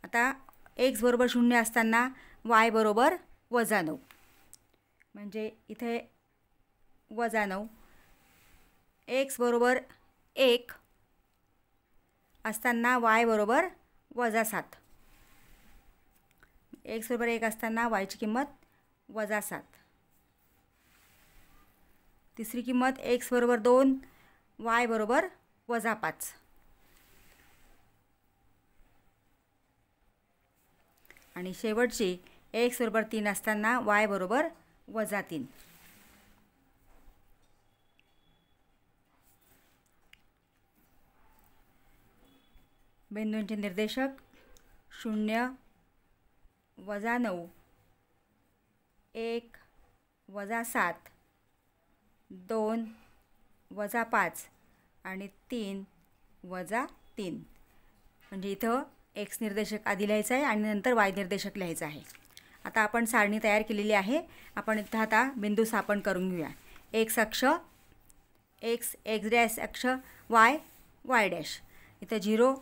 आता x बरोबर 0 असताना y बरोबर -9, म्हणजे इथे -9, x बरोबर 1 असताना y बरोबर -7, एक्स बरोबर 1 असताना वायची किंमत -7. तिसरी किंमत एक्स बरोबर 2, वाय बरोबर -5. आणि शेवटची एक्स बरोबर 3 असताना वाय बरोबर -3. बिंदूंचे निर्देशक 0, -9, 1, -7, 2, -5 आणि 3, -3. म्हणजे इथं एक्स निर्देशक आधी लिहायचा आहे आणि नंतर वाय निर्देशक लिहायचं आहे. आता आपण सारणी तयार केलेली आहे. आपण इथं आता बिंदू स्थापन करून घेऊया. एक्स अक्ष एक्स, एक्स डॅश अक्ष वाय, वाय डॅश. इथं 0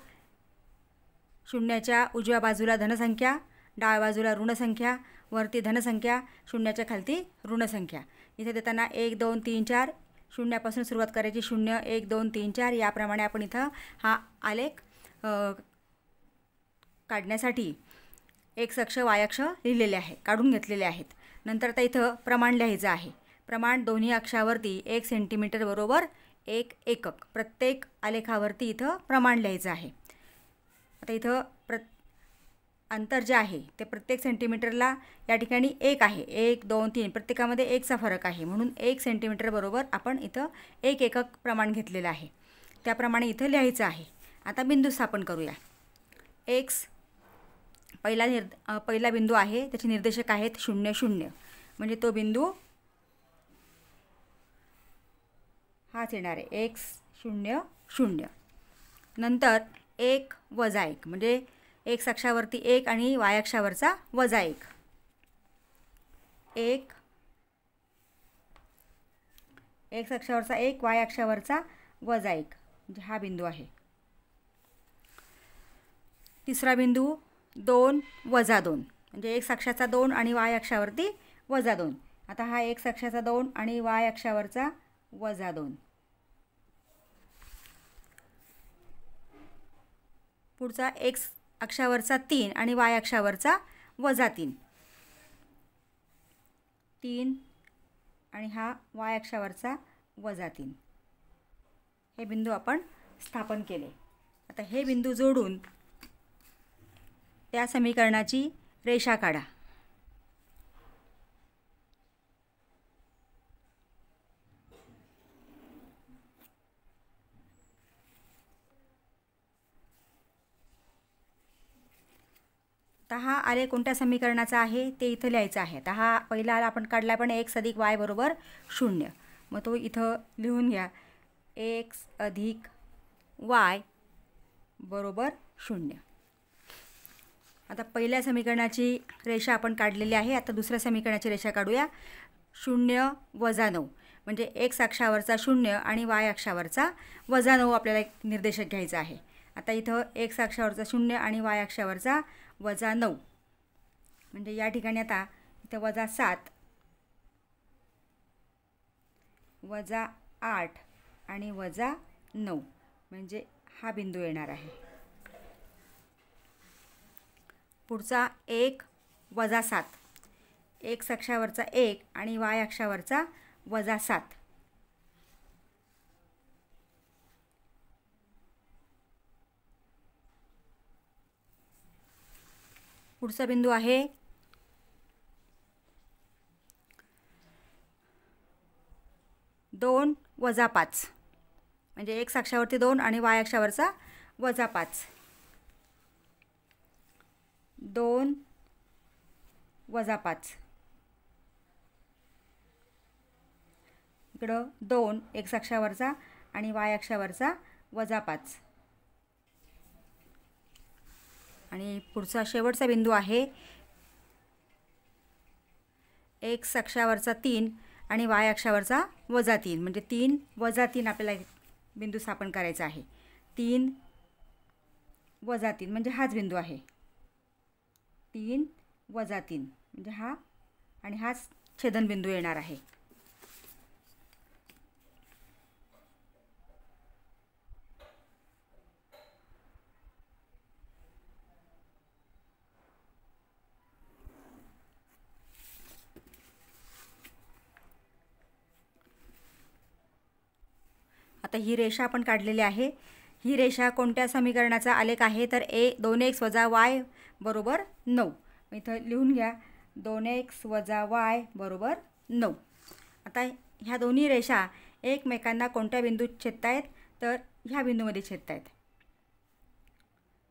शून्याच्या उजव्या बाजूला धनसंख्या, डाव्या बाजूला ऋणसंख्या, वरती धनसंख्या, शून्याच्या खालती ऋणसंख्या. इथे देताना 1, 2, 3, 4 शून्यापासून सुरुवात करायची. 0, 1, 2, 3, 4 याप्रमाणे आपण इथं हा आलेख काढण्यासाठी एक्स अक्ष वाय अक्ष लिहिलेले आहे, काढून घेतलेले आहेत. नंतर आता इथं प्रमाण लिहायचं आहे. प्रमाण दोन्ही अक्षावरती 1 सेंटीमीटर बरोबर 1 एकक. प्रत्येक आलेखावरती इथं प्रमाण लिहायचं आहे. आता इथं अंतर जे आहे ते प्रत्येक सेंटीमीटरला या ठिकाणी 1 आहे. 1, 2, 3 प्रत्येकामध्ये 1चा फरक आहे. म्हणून 1 सेंटीमीटर बरोबर आपण इथं 1 एकक प्रमाण घेतलेलं आहे. त्याप्रमाणे इथं लिहायचं आहे. आता बिंदू स्थापन करूया. एक्स पहिला बिंदू आहे, त्याचे निर्देशक आहेत 0, 0. म्हणजे तो बिंदू हाच येणार आहे. एक्स 0, 0. नंतर 1 वजा 1 म्हणजे एक्स अक्षावरती 1 आणि वाय अक्षावरचा -1. 1 एक्स अक्षावरचा 1, वाय अक्षावरचा -1 म्हणजे हा बिंदू आहे. तिसरा बिंदू 2 वजा 2 म्हणजे एक्स अक्षाचा 2 आणि वाय अक्षावरती -2. आता हा एक्स अक्षाचा 2 आणि वाय अक्षावरचा -2. पुढचा एक्स अक्षावरचा 3 आणि वाय अक्षावरचा -3. 3 आणि हा वाय अक्षावरचा -3. हे बिंदू आपण स्थापन केले. आता हे बिंदू जोडून त्या समीकरणाची रेषा काढा. आता हा आलेख कोणत्या समीकरणाचा आहे ते इथं लिहायचं आहे. आता हा पहिला आला आपण काढला पण एक्स अधिक वाय बरोबर 0. मग तो इथं लिहून घ्या. एक्स अधिक वाय बरोबर 0. आता पहिल्या समीकरणाची रेषा आपण काढलेली आहे. आता दुसऱ्या समीकरणाची रेषा काढूया. 0 वजा 9 म्हणजे एक्स अक्षावरचा 0 आणि वाय अक्षावरचा -9 आपल्याला एक निर्देशक घ्यायचा आहे. आता इथं एक्स अक्षावरचा 0 आणि वाय अक्षावरचा -9 म्हणजे या ठिकाणी आता इथं -7, -8 आणि -9 म्हणजे हा बिंदू येणार आहे. पुढचा 1 वजा 7 एक्स अक्षावरचा 1 आणि वाय अक्षावरचा -7. पुढचा बिंदू आहे 2 वजा 5 म्हणजे एक्स अक्षावरती 2 आणि वाय अक्षावरचा -5. 2 वजा 5 इकडं 2 एक्स अक्षावरचा आणि वाय अक्षावरचा -5. आणि पुढचा शेवटचा बिंदू आहे एक्स अक्षावरचा 3 आणि वाय अक्षावरचा -3 म्हणजे 3 वजा 3 आपल्याला बिंदू स्थापन करायचा आहे. 3 वजा 3 म्हणजे हाच बिंदू आहे. 3 वजा 3 म्हणजे हा आणि हाच छेदनबिंदू येणार आहे. आता ही रेषा आपण काढलेली आहे. ही रेषा कोणत्या समीकरणाचा आलेख आहे तर 2x वजा y बरोबर 9. इथं लिहून घ्या 2x वजा y बरोबर 9. आता ह्या दोन्ही रेषा एकमेकांना कोणत्या बिंदूत छेदतायत तर ह्या बिंदूमध्ये छेदतायत.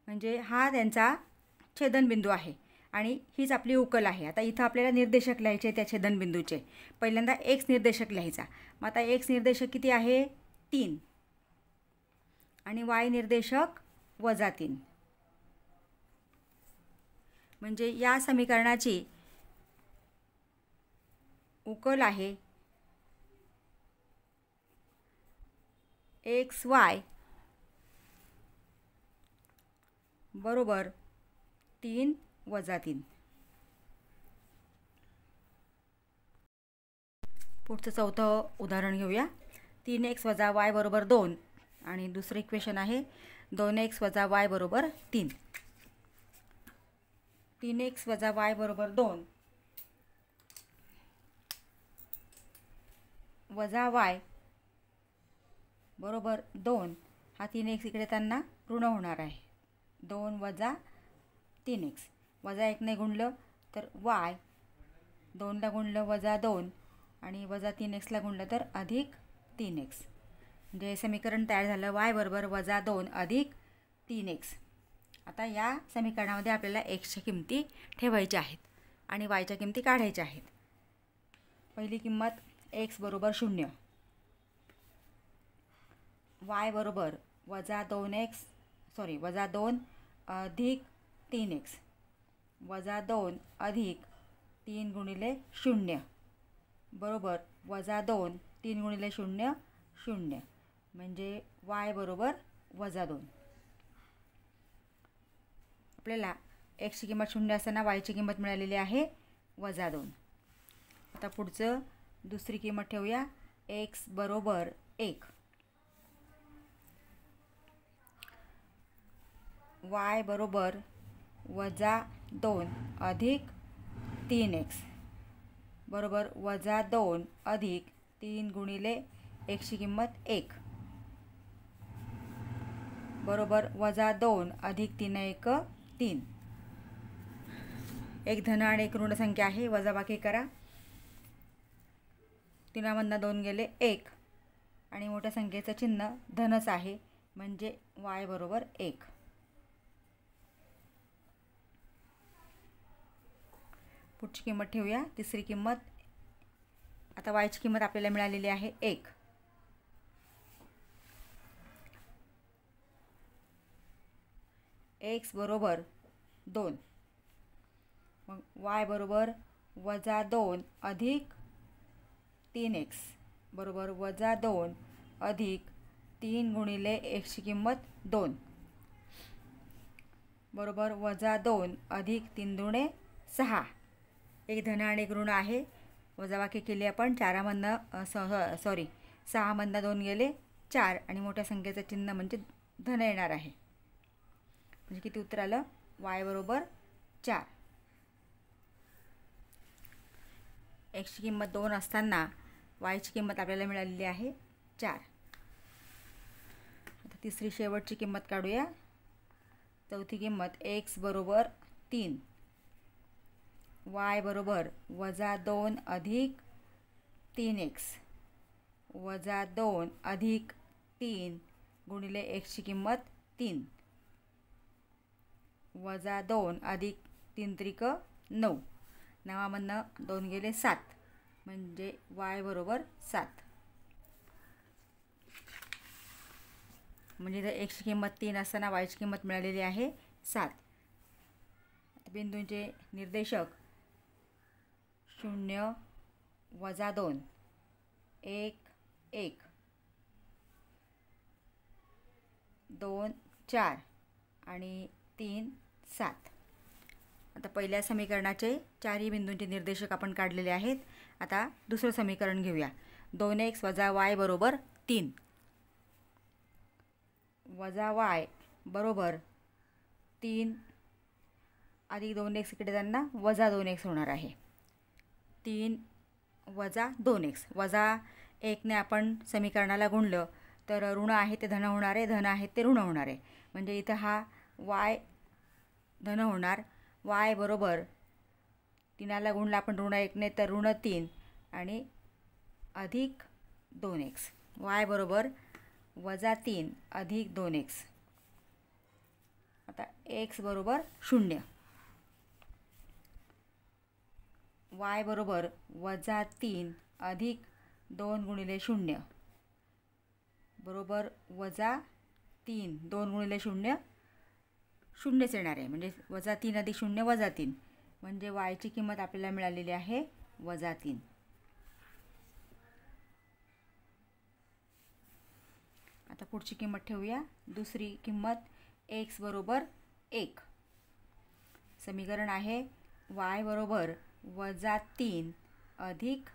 म्हणजे हा त्यांचा छेदनबिंदू आहे आणि हीच आपली उकल आहे. आता इथं आपल्याला निर्देशक लिहायचे त्या छेदनबिंदूचे. पहिल्यांदा एक्स निर्देशक लिहायचा. मग आता एक्स निर्देशक किती आहे 3 आणि वाय निर्देशक वजा 3. म्हणजे या समीकरणाची उकल आहे एक्स वाय बरोबर 3 वजा 3. पुढचं चौथं उदाहरण घेऊया. 3x वजा y बरोबर 2 आणि दुसरं इक्वेशन आहे 2x वजा y बरोबर 3. 3x वजा y बरोबर 2 वजा y बरोबर 2 हा 3x इकडे त्यांना ऋण होणार आहे. 2 वजा 3x वजा 1 ने गुणलं तर y 2ला गुणलं वजा 2 आणि वजा 3xला गुणलं तर अधिक 3x. म्हणजे हे समीकरण तयार झालं y बरोबर वजा 2 अधिक 3x. आता या समीकरणामध्ये आपल्याला xच्या किमती ठेवायच्या आहेत आणि yच्या किमती काढायच्या आहेत. पहिली किंमत x बरोबर 0, y बरोबर वजा 2 अधिक 3x वजा 2 अधिक 3 गुणिले 0 बरोबर वजा 2 3 गुणिले 0 0 म्हणजे y बरोबर वजा 2. आपल्याला एक्सची किंमत 0 असताना वायची किंमत मिळालेली आहे वजा 2. आता पुढचं दुसरी किंमत ठेवूया x बरोबर 1, y बरोबर वजा 2 अधिक 3x बरोबर वजा 2 अधिक 3 गुणिले एक्सची किंमत 1 बरोबर वजा 2 अधिक 3 1 3. एक धन आणि एक ऋण संख्या आहे. वजाबाकी करा. 3मधनं 2 गेले 1 आणि मोठ्या संख्येचं चिन्ह धनच आहे म्हणजे y बरोबर 1. पुढची किंमत ठेवूया. तिसरी किंमत आता वायची किंमत आपल्याला मिळालेली आहे 1. x बरोबर 2 मग y बरोबर वजा 2 अधिक 3x बरोबर वजा 2 अधिक 3 गुणिले xची किंमत 2 बरोबर वजा 2 अधिक 3 दुणे 6. एक धन आणि एक ऋण आहे. वजाबाकी केली आपण. 6मधनं 2 गेले 4 आणि मोठ्या संख्येचं चिन्ह म्हणजे धन येणार आहे. म्हणजे किती उत्तर आलं y बरोबर 4. एक्सची किंमत 2 असताना yची किंमत आपल्याला मिळालेली आहे 4. आता तिसरी शेवटची किंमत काढूया. चौथी किंमत x बरोबर 3, y बरोबर वजा 2 अधिक 3x वजा 2 अधिक 3 गुणिले एक्सची किंमत 3 वजा 2 अधिक 3 त्रिक 9. 9मधनं 2 गेले 7 म्हणजे y बरोबर 7. म्हणजे जर एक्सची किंमत 3 असताना वायची किंमत मिळालेली आहे 7. बिंदूंचे निर्देशक 0 वजा 2 1 1 2 4 आणि 3 7. आता पहिल्या समीकरणाचे चारही बिंदूंचे निर्देशक आपण काढलेले आहेत. आता दुसरं समीकरण घेऊया. 2x वजा y बरोबर 3 वजा y बरोबर 3 अधिक 2x इकडे त्यांना वजा 2x होणार आहे. 3 वजा 2x वजा 1ने आपण समीकरणाला गुणलं तर ऋण आहे ते धन होणार आहे, धन आहे ते ऋण होणार आहे. म्हणजे इथं हा y धन होणार. y बरोबर 3ला गुणला आपण ऋण 1ने तर ऋण 3 आणि अधिक 2x. y बरोबर -3 अधिक 2x. आता x बरोबर 0. y बरोबर -3 अधिक 2 गुणिले 0 बरोबर -3. 2 गुणिले 0 0च येणार आहे. म्हणजे -3 अधिक 0 -3. म्हणजे yची किंमत आपल्याला मिळालेली आहे -3. आता पुढची किंमत ठेवूया. दुसरी किंमत x बरोबर 1. समीकरण आहे y बरोबर -3 अधिक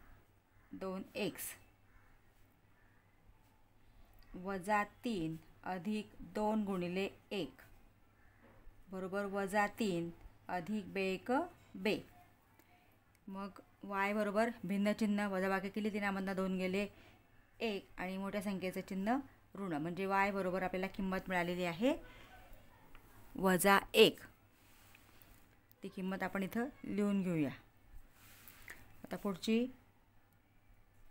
2x. -3 अधिक 2 गुणिले 1 बरोबर -3 अधिक 2 2. मग y बरोबर भिन्न चिन्ह वजाबाकी केली, 3मधनं 2 गेले 1 आणि मोठ्या संख्येचं चिन्ह ऋण. म्हणजे y बरोबर आपल्याला किंमत मिळालेली आहे -1. ती किंमत आपण इथं लिहून घेऊया. आता पुढची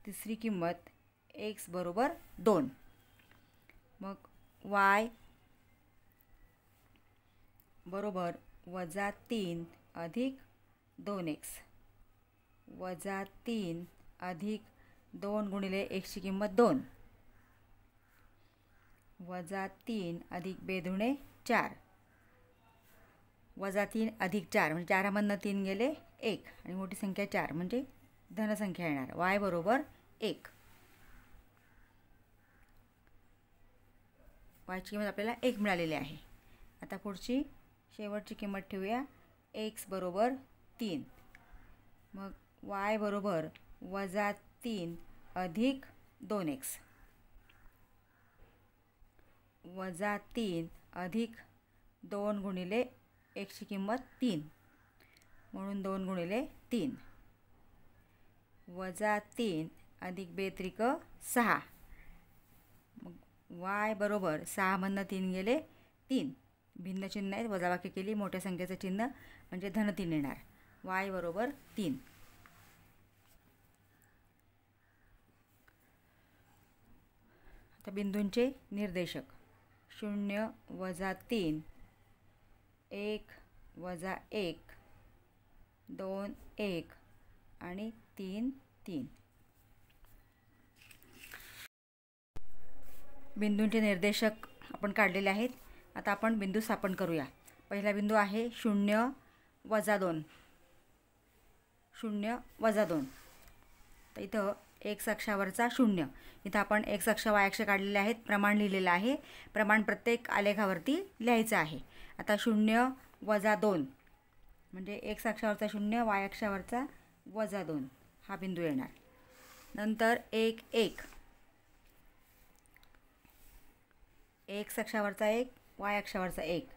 तिसरी किंमत x बरोबर 2. मग y बरोबर -3 अधिक 2x. -3 अधिक 2 गुणिले xची किंमत 2. -3 अधिक 2 दुणे 4. -3 अधिक 4 म्हणजे 4मधनं 3 गेले 1 आणि मोठी संख्या 4 म्हणजे धनसंख्या येणार. y बरोबर 1. yची किंमत आपल्याला 1 मिळालेली आहे. आता पुढची शेवटची किंमत ठेवूया. x बरोबर 3. मग y बरोबर -3 अधिक 2x. -3 अधिक 2 गुणिले xची किंमत 3 म्हणून 2 गुणिले 3. -3 अधिक 2 त्रिक 6. मग y बरोबर 6मधनं 3 गेले 3. भिन्न चिन्ह आहेत, वजाबाकी केली, मोठ्या संख्येचं चिन्ह म्हणजे धन 3 येणार. y बरोबर 3. आता बिंदूंचे निर्देशक 0 -3 1 -1 2 1 आणि 3 3. बिंदूंचे निर्देशक आपण काढलेले आहेत. आता आपण बिंदू स्थापन करूया. पहिला बिंदू आहे 0 -2. 0 -2. तर इथं x अक्षावरचा 0. इथं आपण x अक्ष y अक्ष काढलेले आहेत. प्रमाण लिहिलेलं आहे. प्रमाण प्रत्येक आलेखावरती लिहायचं आहे. आता 0 -2 म्हणजे x अक्षावरचा 0 y अक्षावरचा -2 हा बिंदू येणार. नंतर 1 1 x अक्षावरचा 1 y अक्षावरचा 1.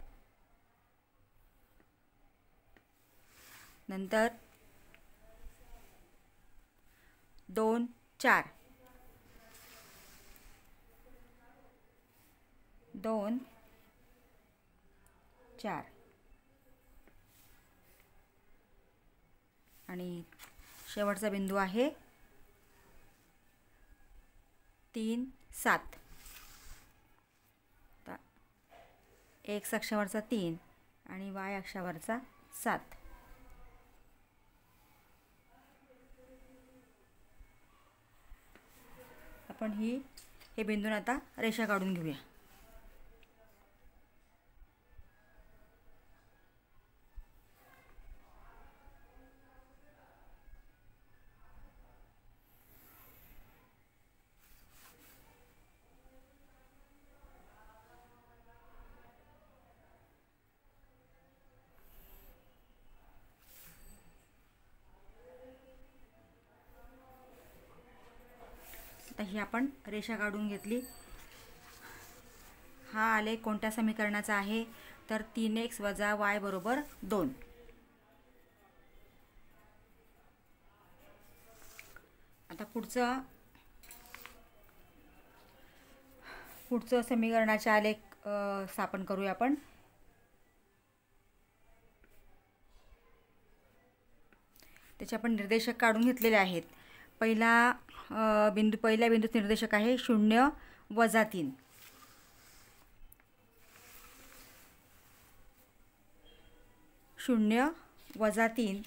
नंतर 2 4 2 4 आणि शेवटचा बिंदू आहे 3 7. x अक्षावरचा 3 आणि y अक्षावरचा 7. आपण हे बिंदून आता रेषा काढून घेऊया. आता ही आपण रेषा काढून घेतली. हा आलेख कोणत्या समीकरणाचा आहे तर 3x - y बरोबर 2. आता पुढचं पुढचं समीकरणाचे आलेख स्थापन करूया आपण. त्याचे आपण निर्देशक काढून घेतलेले आहेत. पहिल्या बिंदूचे निर्देशक आहे 0 वजा 3. शून्य वजा 3,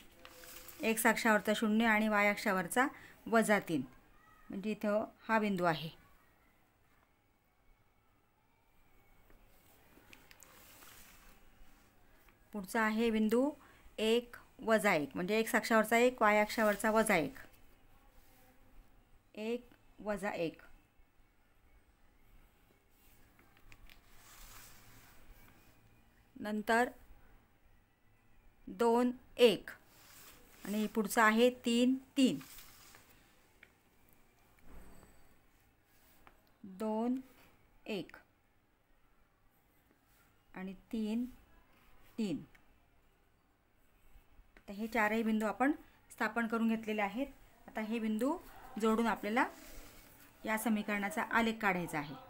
एक्स अक्षावरचा 0 आणि वाय अक्षावरचा वजा 3, म्हणजे इथं हा बिंदू आहे. पुढचा आहे बिंदू 1 वजा 1, म्हणजे एक्स अक्षावरचा 1, वाय अक्षावरचा वजा 1. 1 वजा 1. नंतर 2 1 आणि पुढचा आहे 3 3. 2 1 आणि 3 3. तर हे चारही बिंदू आपण स्थापन करून घेतलेले आहेत. आता हे बिंदू जोडून आपल्याला या समीकरणाचा आलेख काढायचा आहे.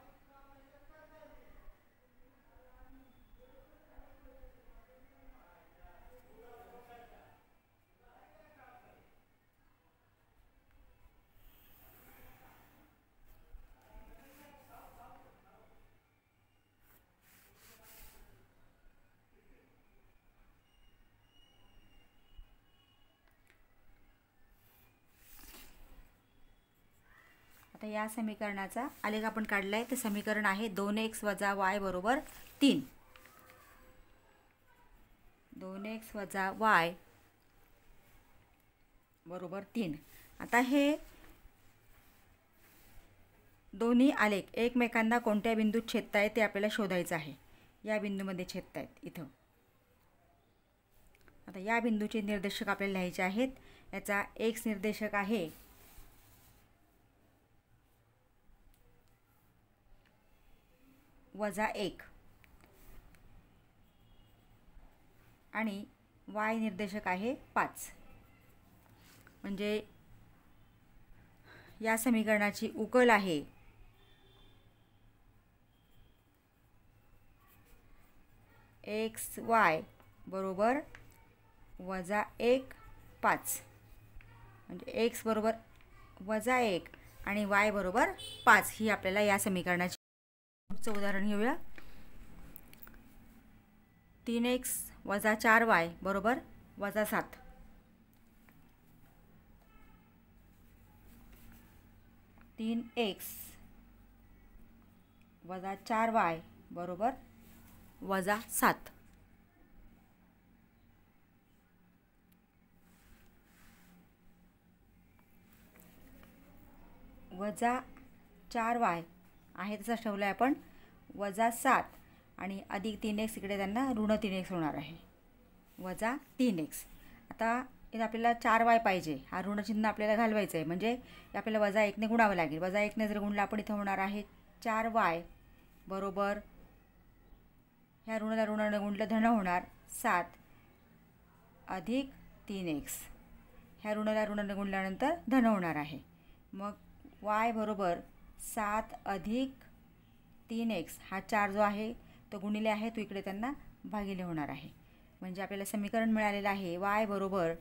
आता या समीकरणाचा आलेख आपण काढला आहे. ते समीकरण आहे 2x वजा y बरोबर 3. 2x वजा y बरोबर 3. आता हे दोन्ही आलेख एकमेकांना कोणत्या बिंदूत छेदतायत ते आपल्याला शोधायचं आहे. या बिंदूमध्ये छेदतायत इथं. आता या बिंदूचे निर्देशक आपल्याला लिहायचे आहेत. याचा x निर्देशक आहे वजा 1 आणि y निर्देशक आहे 5. म्हणजे या समीकरणाची उकल आहे xy बरोबर वजा 1 5, म्हणजे x बरोबर वजा 1 आणि y बरोबर 5 ही आपल्याला या समीकरणाची. पुढचं उदाहरण घेऊया. 3x वजा 4y बरोबर वजा 7. 3x वजा 4y बरोबर वजा 7. वजा 4y आहे तसं ठेवलं आहे आपण, वजा 7 आणि अधिक 3x इकडे त्यांना ऋण 3x होणार आहे, वजा 3x. आता इथे आपल्याला 4y पाहिजे. हा ऋणचिन्ह आपल्याला घालवायचं आहे, म्हणजे आपल्याला वजा 1ने गुणावं लागेल. वजा 1ने जर गुणलं आपण इथं होणार आहे 4y बरोबर, ह्या ऋणाला ऋणाने गुणलं धन होणार 7 अधिक 3x. ह्या ऋणाला ऋणाने गुणल्यानंतर धन होणार आहे. मग y बरोबर 7 अधिक 3x. हा 4 जो आहे तो गुणिले आहे, तो इकडे त्यांना भागिले होणार आहे. म्हणजे आपल्याला समीकरण मिळालेलं आहे y बरोबर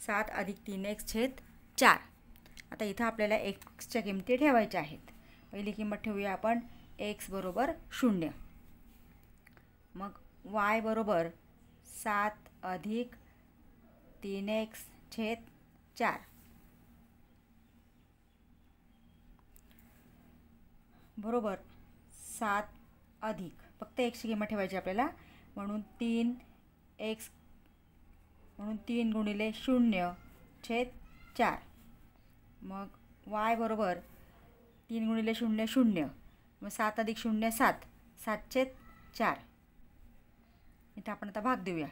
7 अधिक 3x छेद 4. आता इथं आपल्याला xच्या किमती ठेवायच्या आहेत. पहिली किंमत ठेवूया आपण x बरोबर 0. मग y बरोबर 7 अधिक 3x छेद 4 बरोबर 7 अधिक, फक्त एक्सची किंमत ठेवायची आपल्याला, म्हणून 3x, म्हणून 3 गुणिले 0 छेद 4. मग y बरोबर 3 गुणिले 0 0, मग 7 अधिक 0 7, 7 छेद 4. इथं आपण आता भाग देऊया.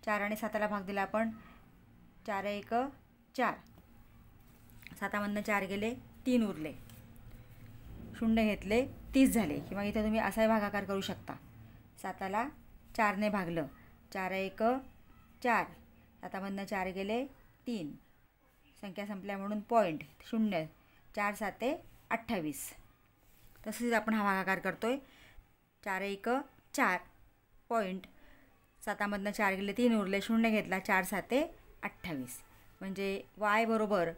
4 आणि 7ला भाग दिला आपण, 4 1 4, 7मधनं 4 गेले 3 उरले, 0 घेतले 30 झाले. किंवा इथं तुम्ही असाही भागाकार करू शकता. 7ला 4ने भागलं, 4 1 4, 7मधनं 4 गेले 3, संख्या संपल्या म्हणून पॉईंट 0, 4 7 28. तसेच आपण हा भागाकार करतोय. 4 1 4 पॉईंट 7मधनं 4 गेले 3 उरले, 0 घेतला, 4 7 28. म्हणजे y बरोबर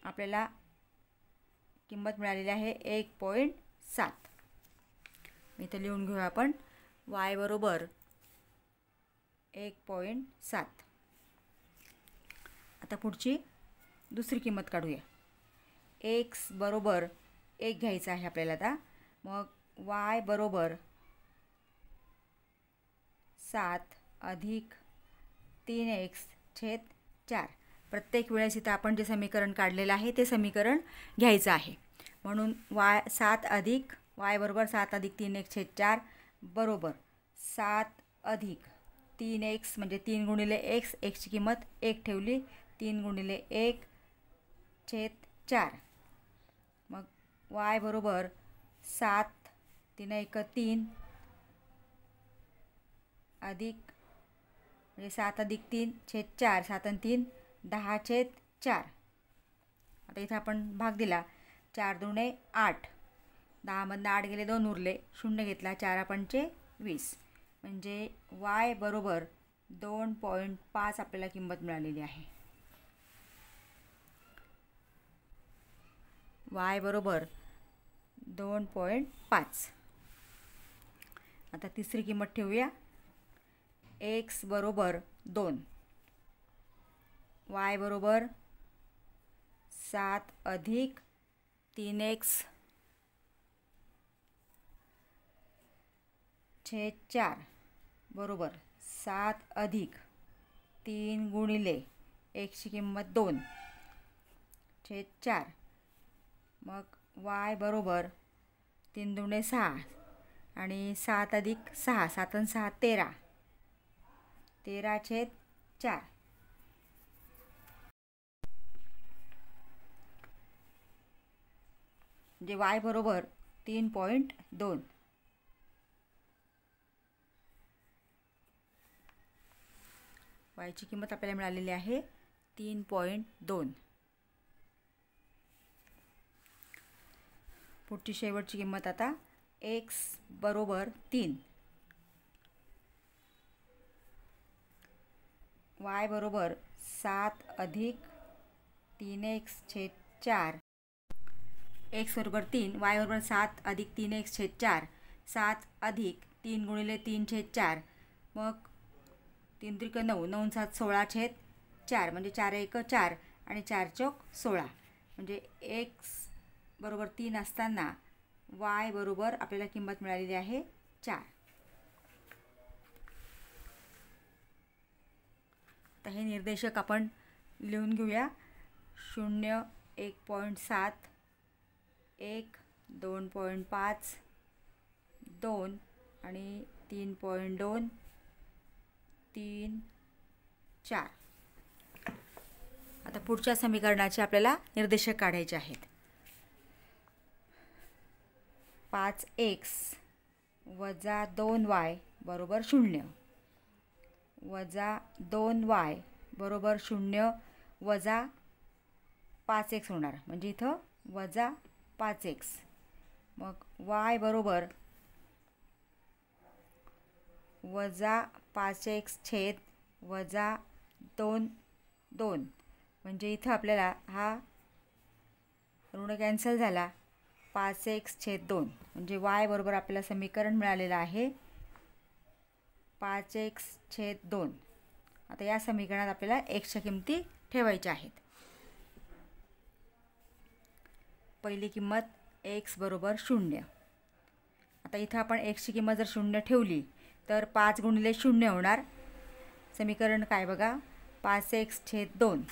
आपल्याला किंमत मिळालेली आहे 1.7. इथं लिहून घेऊया आपण. y बरोबर 1.7. आता पुढची दुसरी किंमत काढूया. x बरोबर 1 घ्यायचं आहे आपल्याला आता. मग y बरोबर 7 अधिक 3x छेद 4. प्रत्येक वेळेस इथं आपण जे समीकरण काढलेलं आहे ते समीकरण घ्यायचं आहे. म्हणून y बरोबर 7 अधिक 3x छेद 4 बरोबर 7 अधिक 3x म्हणजे 3 गुणिले x, xची किंमत 1 ठेवली, 3 गुणिले 1 छेद 4. मग y बरोबर 7 3 1 3 अधिक म्हणजे 7 अधिक 3 छेद 4, 7 आणि 3 10 छेद 4. आता इथं आपण भाग दिला. 4 दुणे 8, 10मधनं 8 गेले 2 उरले, 0 घेतला, 4 पंचे 20. म्हणजे y बरोबर 2.5 आपल्याला किंमत मिळालेली आहे. y बरोबर 2.5. आता तिसरी किंमत ठेवूया. x बरोबर 2, y बरोबर 7 अधिक 3x छेद 4 बरोबर 7 अधिक 3 गुणिले xची किंमत 2 छेद 4. मग y बरोबर 3 दुणे 6 आणि 7 अधिक 6, 7 आणि 6 13, 13 छेद 4. म्हणजे y बरोबर 3.2. yची किंमत आपल्याला मिळालेली आहे 3.2. पुढची शेवटची किंमत आता x बरोबर 3, y बरोबर 7 अधिक 3x छेद 4. x बरोबर 3, y बरोबर 7 अधिक 3x छेद 4, 7 अधिक 3 गुणिले 3 छेद 4. मग 3 त्रिक 9, 9 7 16 छेद 4. म्हणजे 4 1 4 आणि 4 चौक 16. म्हणजे x बरोबर 3 असताना y बरोबर आपल्याला किंमत मिळालेली आहे 4. तर हे निर्देशक आपण लिहून घेऊया. 0 1.7, 1 2.5, 2 आणि 3.2, 3 4. आता पुढच्या समीकरणाचे आपल्याला निर्देशक काढायचे आहेत. 5x वजा 2y बरोबर 0, वजा 2y बरोबर 0 वजा 5x होणार. म्हणजे इथं वजा 5x. मग y बरोबर वजा 5x छेद वजा 2 2. म्हणजे इथं आपल्याला हा ऋण कॅन्सल झाला. 5x छेद 2. म्हणजे y बरोबर आपल्याला समीकरण मिळालेलं आहे 5x छेद 2. आता या समीकरणात आपल्याला xच्या किमती ठेवायच्या आहेत. पहिली किंमत x बरोबर 0. आता इथं आपण xची किंमत जर 0 ठेवली तर 5 गुणिले 0 होणार. समीकरण काय बघा, 5x छेद 2.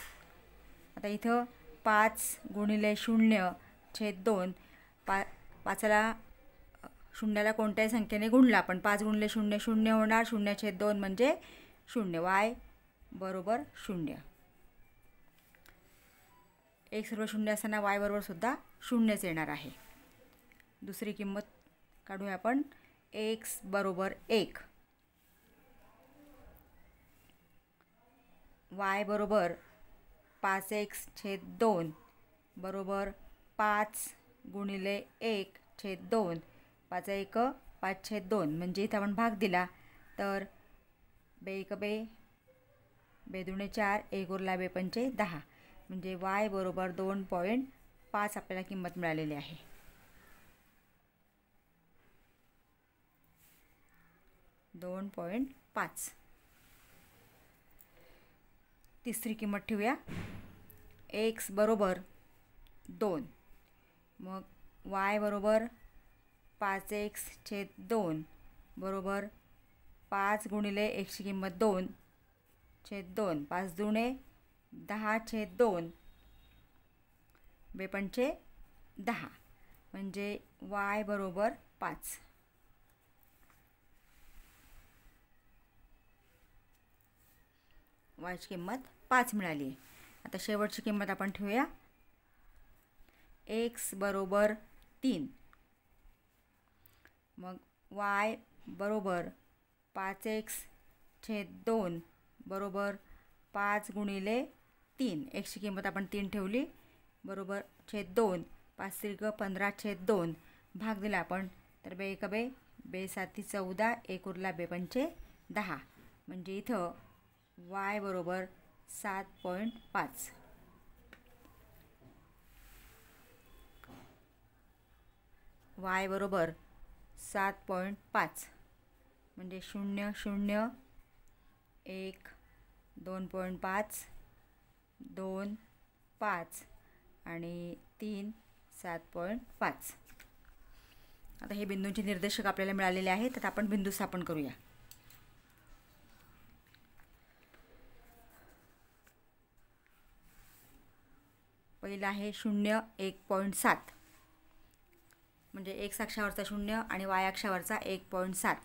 आता इथं 5 गुणिले 0 छेद 2. 5ला 0ला कोणत्याही संख्येने गुणला आपण. 5 गुणिले 0 0 होणार. 0 छेद 2 म्हणजे 0. y बरोबर 0. x बरोबर 0 असताना y बरोबर सुद्धा 0च येणार आहे. दुसरी किंमत काढूया आपण. x बरोबर 1, y बरोबर 5x छेद 2 बरोबर 5 गुणिले 1/2, 5 1 5/2, म्हणजे इथं आपण भाग दिला तर बे 1 बे, बे दुणे 4, 1 उरला बे पंचे 10, म्हणजे y बरोबर 2.5 आपल्याला किंमत मिळालेली आहे. 2.5. तिसरी किंमत ठेवूया. x बरोबर 2, मग y बरोबर 5x/2 बरोबर 5 गुणिले xची किंमत 2/2, 5 दुणे 10/2, बे पंचे 10, म्हणजे y बरोबर 5. yची किंमत 5 मिळाली. आता शेवटची किंमत आपण ठेवूया. x बरोबर 3, मग y बरोबर 5x/2 बरोबर 5 गुणिले 3, xची किंमत आपण 3 ठेवली बरोबर (2), 5 त्रिक 15/2, भाग दिला आपण तर बे 1 बे, बे 7 14, 1 उरला बे पंचे 10, म्हणजे इथं y बरोबर 7.5. y बरोबर 7.5, म्हणजे 0 0 1 2.5 2 5 आणि 3 7.5. आता हे बिंदूंचे निर्देशक आपल्याला मिळालेले आहेत. तर आपण बिंदू स्थापन करूया. पहिला आहे 0 1.7, म्हणजे x अक्षावरचा 0 आणि y अक्षावरचा 1.7,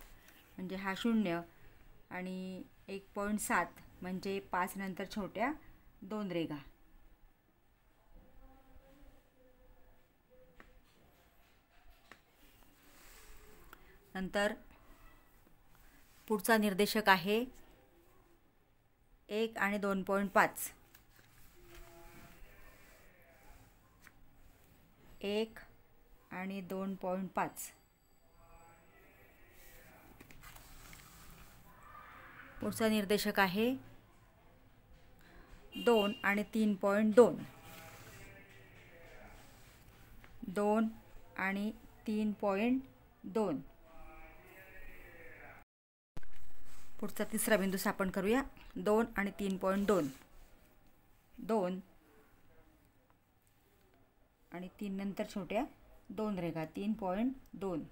म्हणजे हा 0 आणि 1.7 म्हणजे 5 नंतर छोट्या 2 रेघा. नंतर पुढचा निर्देशक आहे 1 आणि 2.5, 1 आणि 2.5. पुढचा निर्देशक आहे 2 आणि 3.2, 2 आणि 3.2. पुढचा तिसरा बिंदू स्थापन करूया. 2 आणि 3.2, 2 आणि 3 नंतर छोट्या 2 रेघा 3.2.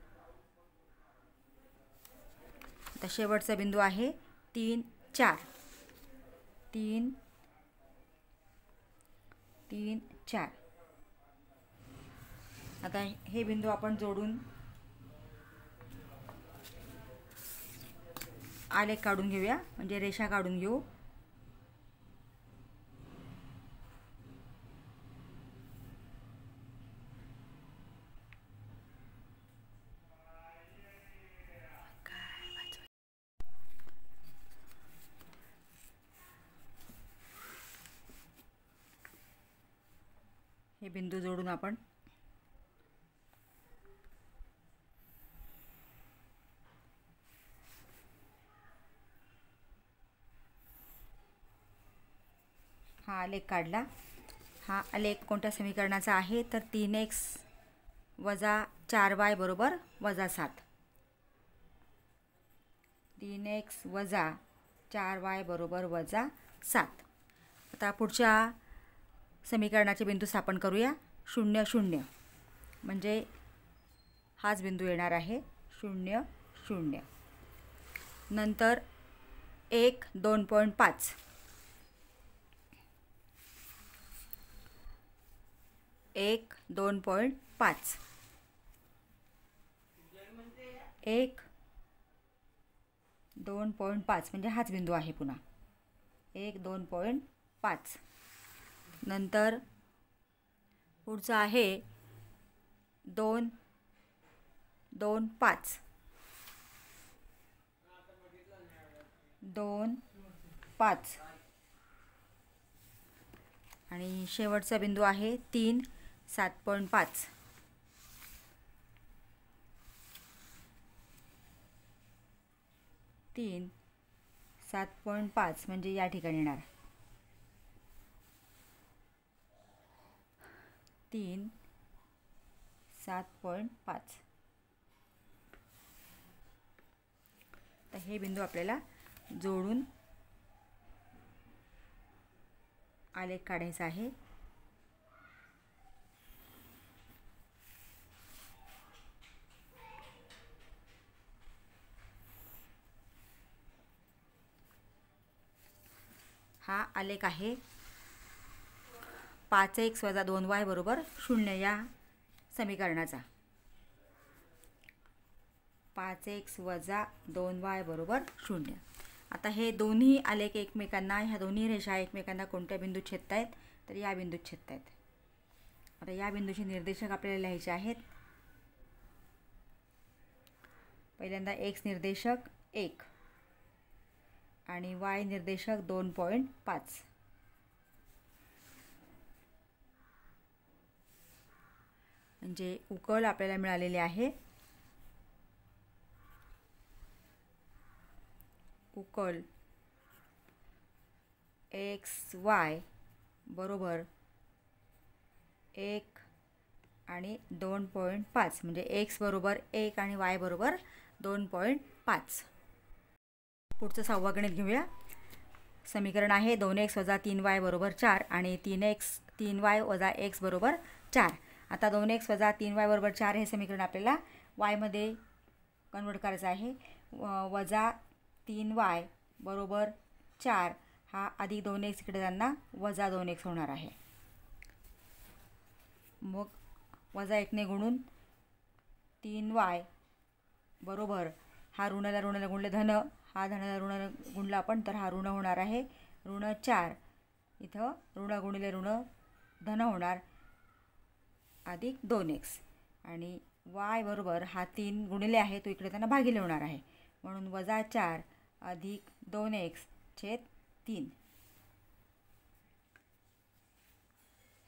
आता शेवटचा बिंदू आहे 3 4, 3 3 4. आता हे बिंदू आपण जोडून आलेख काढून घेऊया, म्हणजे रेषा काढून घेऊ. हे बिंदू जोडून आपण हा आलेख काढला. हा आलेख कोणत्या समीकरणाचा आहे तर 3x - 4y बरोबर -7. 3x - 4y बरोबर -7. आता पुढच्या समीकरणाचे बिंदू स्थापन करूया. 0 0, म्हणजे हाच बिंदू येणार आहे 0 0. नंतर 1 2.5, 1 2.5, 1 2.5, म्हणजे हाच बिंदू आहे पुन्हा 1 2.5. नंतर पुढचा आहे 2 2 5, 2 5, आणि शेवटचा बिंदू आहे 3 7.5. 3 7.5 म्हणजे या ठिकाणी येणार 3 7.5. तर हे बिंदू आपल्याला जोडून आलेख काढायचा आहे. हा आलेख आहे 5x - 2y = 0 या समीकरणाचा. 5x - 2y = 0. आता हे दोन्ही आलेख एकमेकांना, ह्या दोन्ही रेषा एकमेकांना कोणत्या बिंदूत छेदत आहेत? तर या बिंदूत छेदत आहेत. आता या बिंदूचे निर्देशक आपल्याला लिहायचे आहेत. पहिल्यांदा x निर्देशक 1 आणि y निर्देशक 2.5. म्हणजे उकल आपल्याला मिळालेली आहे. उकल XY बरोबर 1 आणि 2.5 म्हणजे x बरोबर 1 आणि y बरोबर 2.5. पुढचं 6वं गणित घेऊया. समीकरण आहे 2x - 3y = 4 आणि 3y - x = 4. आता 2x - 3y = 4 हे समीकरण आपल्याला y मध्ये कन्वर्ट करायचं आहे. -3y = 4 हा अधिक 2x इकडे जाताना -2x होणार आहे. मग -1 ने गुणून 3y बरोबर हा ऋणाला ऋणाला गुणले धन, हा धनाला ऋणाला गुणला आपण तर हा ऋण होणार आहे. -4 इथं ऋण गुणिले ऋण धन होणार अधिक 2x आणि y बरोबर हा 3 गुणिले आहे तो इकडे त्यांना भागिले होणार आहे. म्हणून -4 अधिक 2x छेद 3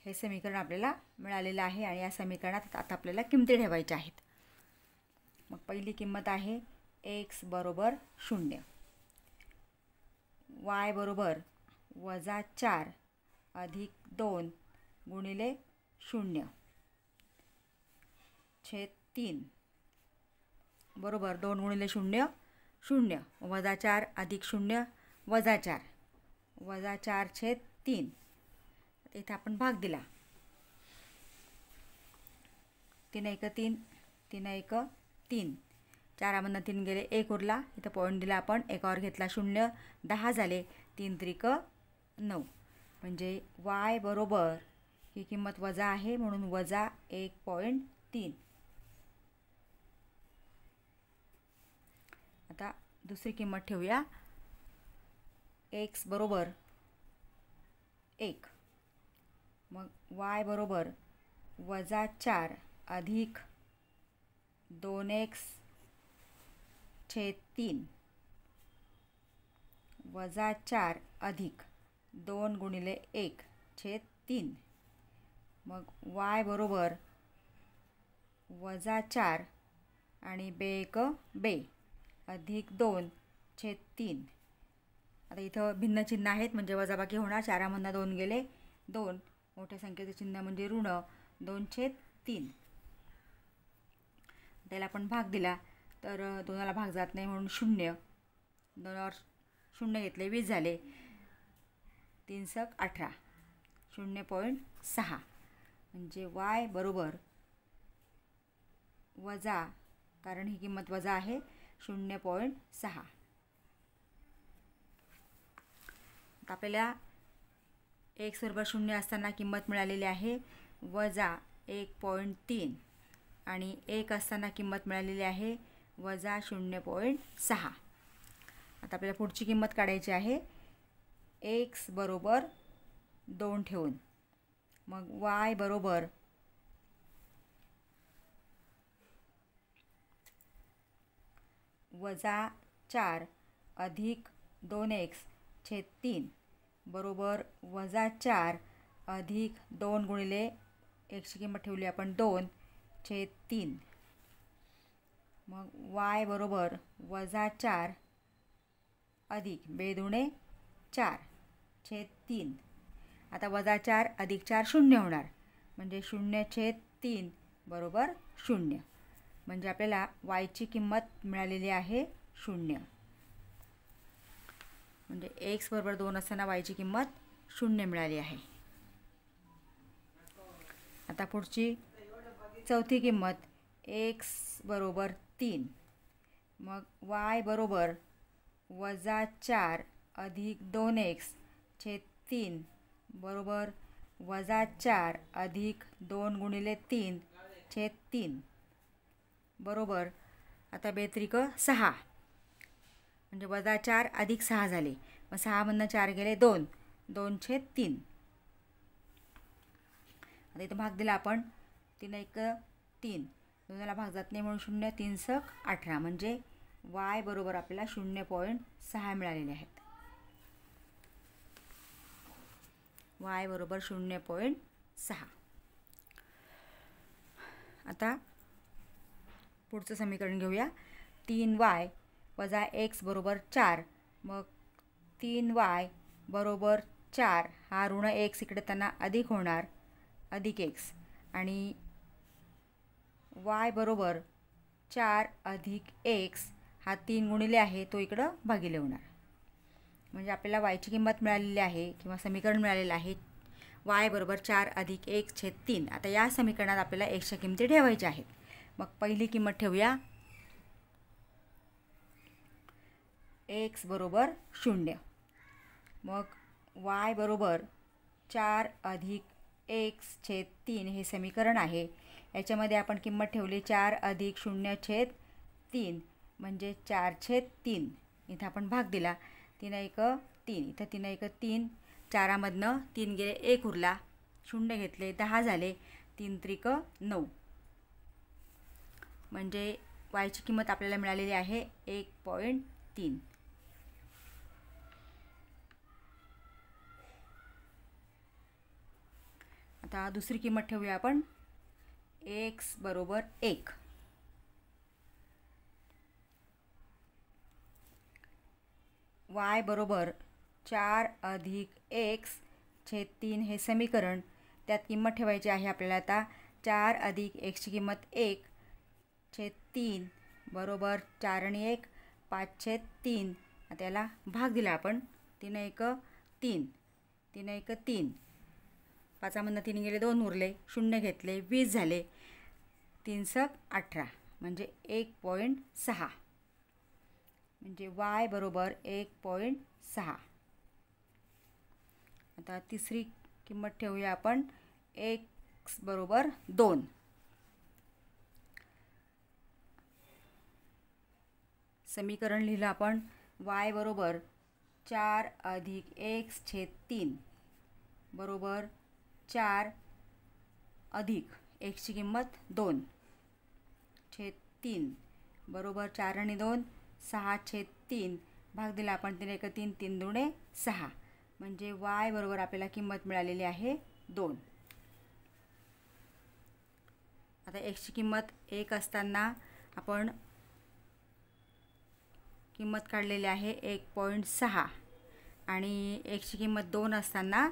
हे समीकरण आपल्याला मिळालेलं आहे. आणि या समीकरणात आता आपल्याला किमती ठेवायच्या आहेत. मग पहिली किंमत आहे x बरोबर 0, y बरोबर -4 अधिक 2 गुणिले 0 छेद 3 बरोबर 2 गुणिले 0 0 -4 अधिक 0 -4 -4 छेद 3. इथे आपण भाग दिला. 3 1 3 3 1 3 4मधनं 3 गेले 1 उरला. इथं पॉईंट दिला आपण, एकावर घेतला 0 10 झाले. 3 त्रिक 9 म्हणजे y बरोबर ही किंमत वजा आहे म्हणून -1.3. आता दुसरी किंमत ठेवूया. x बरोबर 1 मग y बरोबर -4 अधिक 2x छेद 3 -4 अधिक 2 गुणिले 1 छेद 3 मग y बरोबर -4 आणि 1 अधिक 2 छेद 3. आता इथं भिन्न चिन्ह आहेत म्हणजे वजाबाकी होणार. 4मधनं 2 गेले 2, मोठ्या संख्येचं चिन्ह म्हणजे ऋण 2 छेद 3. त्याला आपण भाग दिला तर 2ला भाग जात नाही म्हणून 0, 2वर 0 घेतले 20 झाले. 3 × 18 0.6 म्हणजे y बरोबर वजा, कारण ही किंमत वजा आहे, 0.6. आपल्याला x बरोबर 0 असताना किंमत मिळालेली आहे -1.3 आणि 1 असताना किंमत मिळालेली आहे -0.6. आता आपल्याला पुढची किंमत काढायची आहे. x बरोबर 2 ठेवून मग y बरोबर -4 अधिक 2x छेद 3 बरोबर -4 अधिक 2 गुणिले एक्सची किंमत ठेवली आपण 2/3. मग y बरोबर -4 अधिक 2 4/3. आता -4 अधिक 4 0 होणार, म्हणजे 0/3 बरोबर 0. म्हणजे आपल्याला yची किंमत मिळालेली आहे 0. म्हणजे x बरोबर 2 असताना yची किंमत 0 मिळाली आहे. आता पुढची चौथी किंमत x बरोबर 3. मग y बरोबर -4 अधिक 2x/3 बरोबर -4 अधिक 2 गुणिले 3/3 बरोबर, आता 2×3=6, म्हणजे -4 अधिक 6 झाले. मग 6मधनं 4 गेले 2/3. आता इथं भाग दिला आपण 3×1=3, 2ला भाग जात नाही म्हणून 0, 3×18, म्हणजे y बरोबर आपल्याला 0.6 मिळालेले आहेत. y बरोबर 0.6. आता पुढचं समीकरण घेऊया. 3y वजा x बरोबर 4. मग 3y बरोबर 4 हा ऋण x इकडे त्यांना अधिक होणार, अधिक x, आणि y बरोबर 4 अधिक x हा 3 गुणिले आहे, तो इकडं भागिले होणार. म्हणजे आपल्याला yची किंमत मिळालेली आहे किंवा समीकरण मिळालेलं आहे y बरोबर 4 अधिक 1/3. आता या समीकरणात आपल्याला xच्या किमती ठेवायच्या आहेत. मग पहिली किंमत ठेवूया x बरोबर 0. मग y बरोबर 4 अधिक x/3 हे समीकरण आहे. याच्यामध्ये आपण किंमत ठेवली 4 अधिक 0/3 म्हणजे 4/3. इथं आपण भाग दिला 3×1=3, इथं 3×1=3, 4मधनं 3 गेले 1 उरला, 0 घेतले 10 झाले, 3×3=9. म्हणजे yची किंमत आपल्याला मिळालेली आहे 1.3. आता दुसरी किंमत ठेवूया आपण x बरोबर 1. y बरोबर 4 अधिक x/3 हे समीकरण, त्यात किंमत ठेवायची आहे आपल्याला. आता 4 अधिक xची किंमत 1/3 बरोबर 4 आणि 1 5/3. आता याला भाग दिला आपण 3×1=3, 3×1=3, 5मधनं 3 गेले 2 उरले, 0 घेतले 20 झाले, 3×18 म्हणजे 1.6. म्हणजे y बरोबर 1.6. आता तिसरी किंमत ठेवूया आपण x बरोबर 2. समीकरण लिहिलं आपण y बरोबर 4 अधिक x/3 बरोबर 4 अधिक xची किंमत 2/3 बरोबर 4 आणि 2 6/3. भाग दिला आपण 3×1=3, 3×2=6, म्हणजे y बरोबर आपल्याला किंमत मिळालेली आहे 2. आता xची किंमत 1 असताना आपण किंमत काढलेली आहे 1.6 आणि xची किंमत 2 असताना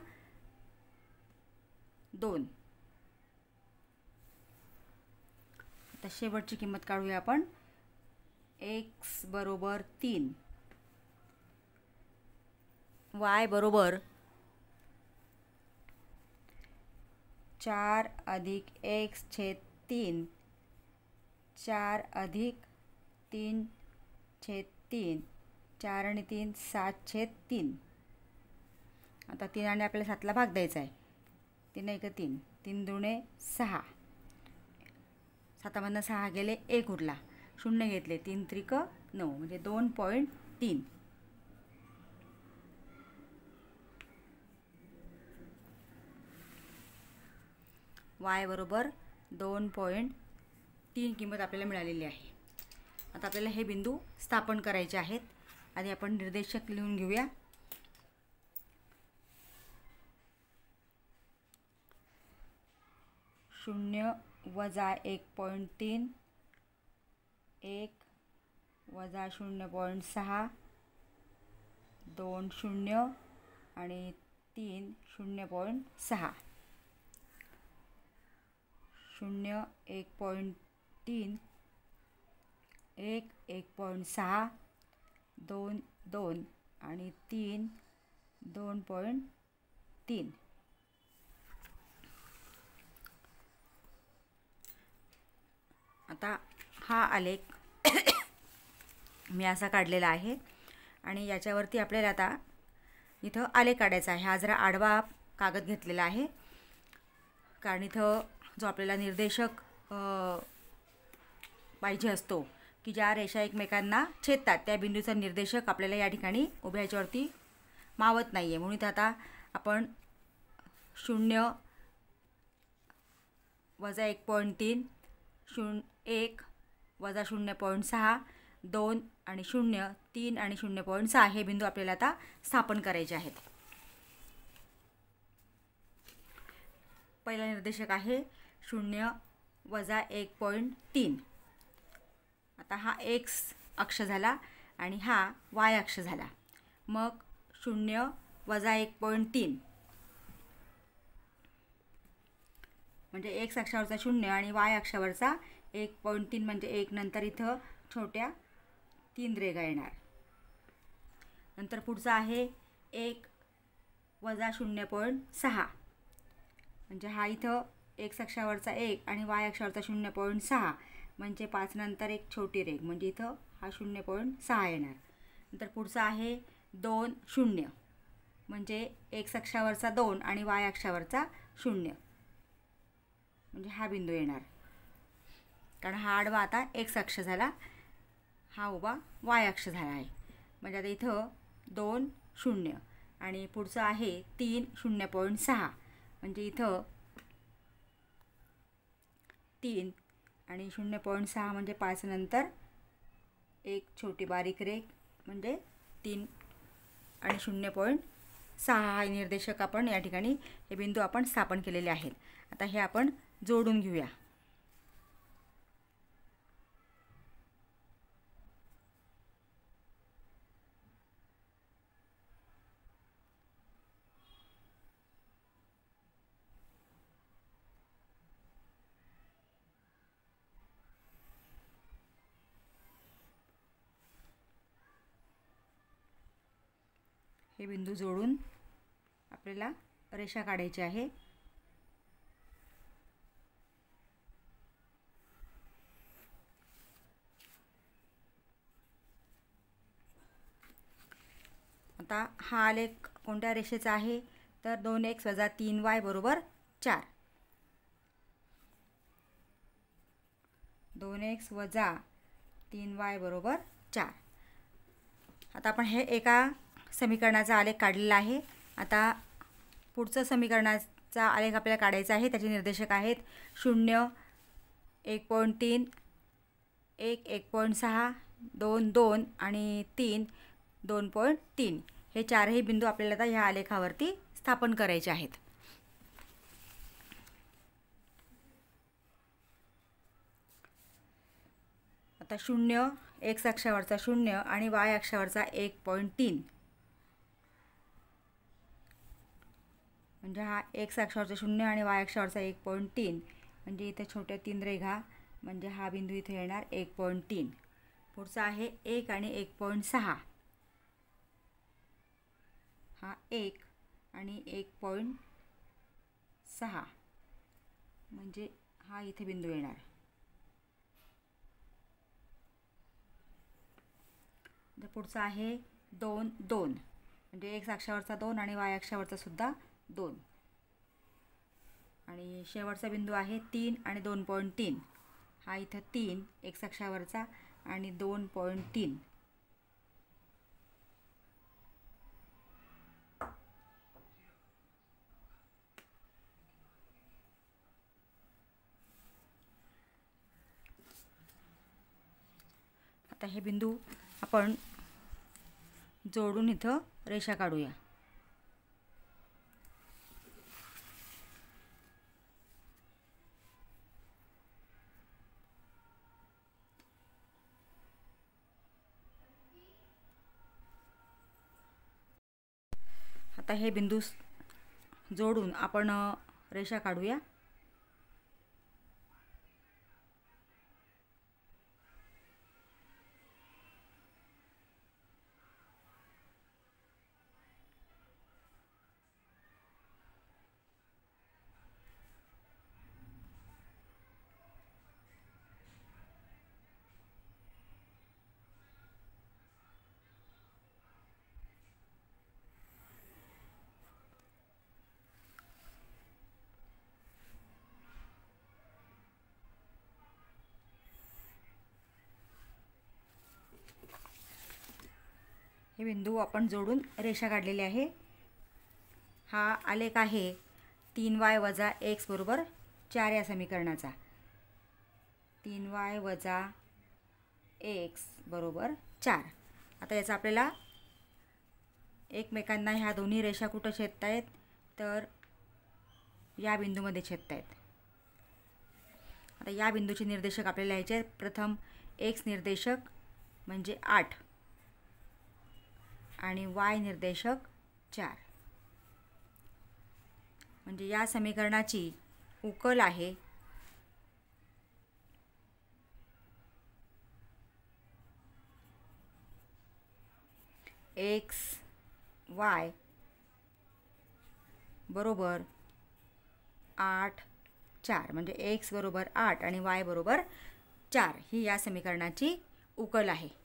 2. आता शेवटची किंमत काढूया आपण x बरोबर 3. y बरोबर 4 अधिक x/3, 4 अधिक 3/3, 4 आणि 3 7/3. आता 3 आणि आपल्याला 7ला भाग द्यायचा आहे. 3×1=3, 3×2=6, 7मधनं 6 गेले 1 उरला, 0 घेतले, 3×3=9 म्हणजे 2.3. y बरोबर 2.3 किंमत आपल्याला मिळालेली आहे. आता आपल्याला हे बिंदू स्थापन करायचे आहेत. आधी आपण निर्देशक लिहून घेऊया. 0 वजा 1.3, 1 वजा 0.6, 2 0 आणि 3 0.6, 0 1.3, 1 1.6, 2 2 आणि 3 2.3. आता हा आलेख मी असा काढलेला आहे आणि याच्यावरती आपल्याला आता इथं आलेख काढायचा आहे. हा जरा आडवा कागद घेतलेला आहे, कारण इथं जो आपल्याला निर्देशक पाहिजे असतो की ज्या रेषा एकमेकांना छेदतात त्या बिंदूचा निर्देशक आपल्याला या ठिकाणी उभ्या ह्याच्यावरती मावत नाही आहे. म्हणून इथं आता आपण 0 वजा 1.3, 1 वजा 0.6, 2 आणि 0, 3 आणि 0.6 हे बिंदू आपल्याला आता स्थापन करायचे आहेत. पहिला निर्देशक आहे 0 वजा 1.3. आता हा x अक्ष झाला आणि हा y अक्ष झाला. मग 0 वजा 1.3 म्हणजे x अक्षावरचा 0 आणि y अक्षावरचा 1.3 म्हणजे 1. नंतर इथं छोट्या 3 रेघा येणार. नंतर पुढचा आहे 1 वजा 0.6 म्हणजे हा इथं x अक्षावरचा 1 आणि y अक्षावरचा 0.6 म्हणजे 5 नंतर एक छोटी रेघ म्हणजे इथं हा 0.6 येणार. नंतर पुढचा आहे 2 0 म्हणजे x अक्षावरचा 2 आणि y अक्षावरचा 0 म्हणजे हा बिंदू येणार, कारण हा आडवा आता x अक्ष झाला, हा उभा y अक्ष झाला आहे. म्हणजे आता इथं 2 0 आणि पुढचं आहे 3 0.6 म्हणजे इथं 3 आणि 0.6 म्हणजे 5 नंतर एक छोटी बारीक रेघ म्हणजे 3 आणि 0.6 हा निर्देशक आपण या ठिकाणी हे बिंदू आपण स्थापन केलेले आहेत. आता हे आपण जोडून घेऊया. हे बिंदू जोडून आपल्याला रेषा काढायची आहे. आता हा आलेख कोणत्या रेषेचा आहे तर 2x वजा 3y बरोबर 4. 2x वजा 3y बरोबर 4. आता आपण हे एका समीकरणाचा आलेख काढलेला आहे. आता पुढचं समीकरणाचा आलेख आपल्याला काढायचा आहे. त्याचे निर्देशक आहेत 0 1.3, 1 1.6, 2 2 आणि 3 2.3 हे चारही बिंदू आपल्याला आता ह्या आलेखावरती स्थापन करायचे आहेत. आता 0 x अक्षावरचा 0 आणि y अक्षावरचा 1.3 म्हणजे हा x अक्षावरचा 0 आणि y अक्षावरचा 1.3 म्हणजे इथे छोट्या 3 रेघा म्हणजे हा बिंदू इथे येणार 1.3. पुढचा आहे 1 आणि 1.6 हा 1 आणि 1.6 म्हणजे हा इथे बिंदू येणार. पुढचा आहे 2 2 म्हणजे x अक्षावरचा 2 आणि y अक्षावरचा सुद्धा 2 आणि शेवटचा बिंदू आहे 3 आणि 2.3 हा इथं 3 x अक्षावरचा आणि 2.3. आता हे बिंदू आपण जोडून इथं रेषा काढूया. आता हे बिंदू जोडून आपण रेषा काढूया. हे बिंदू आपण जोडून रेषा काढलेली आहे. हा आलेख आहे 3y वजा x बरोबर 4 या समीकरणाचा. 3y वजा x बरोबर 4. आता याचा आपल्याला एकमेकांना ह्या दोन्ही रेषा कुठं छेदतायत तर या बिंदूमध्ये छेदतायत. आता या बिंदूचे निर्देशक आपल्याला लिहायचे आहेत. प्रथम x निर्देशक म्हणजे 8 आणि y निर्देशक 4. म्हणजे या समीकरणाची उकल आहे x y बरोबर 8 4. म्हणजे x बरोबर 8 आणि y बरोबर 4 ही या समीकरणाची उकल आहे.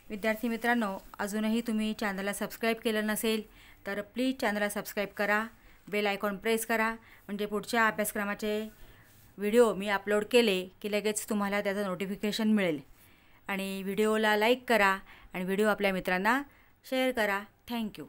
विद्यार्थी मित्रांनो, अजूनही तुम्ही चॅनलला सबस्क्राईब केलं नसेल तर प्लीज चॅनलला सबस्क्राईब करा, बेल आयकॉन प्रेस करा, म्हणजे पुढच्या अभ्यासक्रमाचे व्हिडिओ मी अपलोड केले की लगेच तुम्हाला त्याचं नोटिफिकेशन मिळेल. आणि व्हिडिओला लाईक करा आणि व्हिडिओ आपल्या मित्रांना शेअर करा. थँक्यू.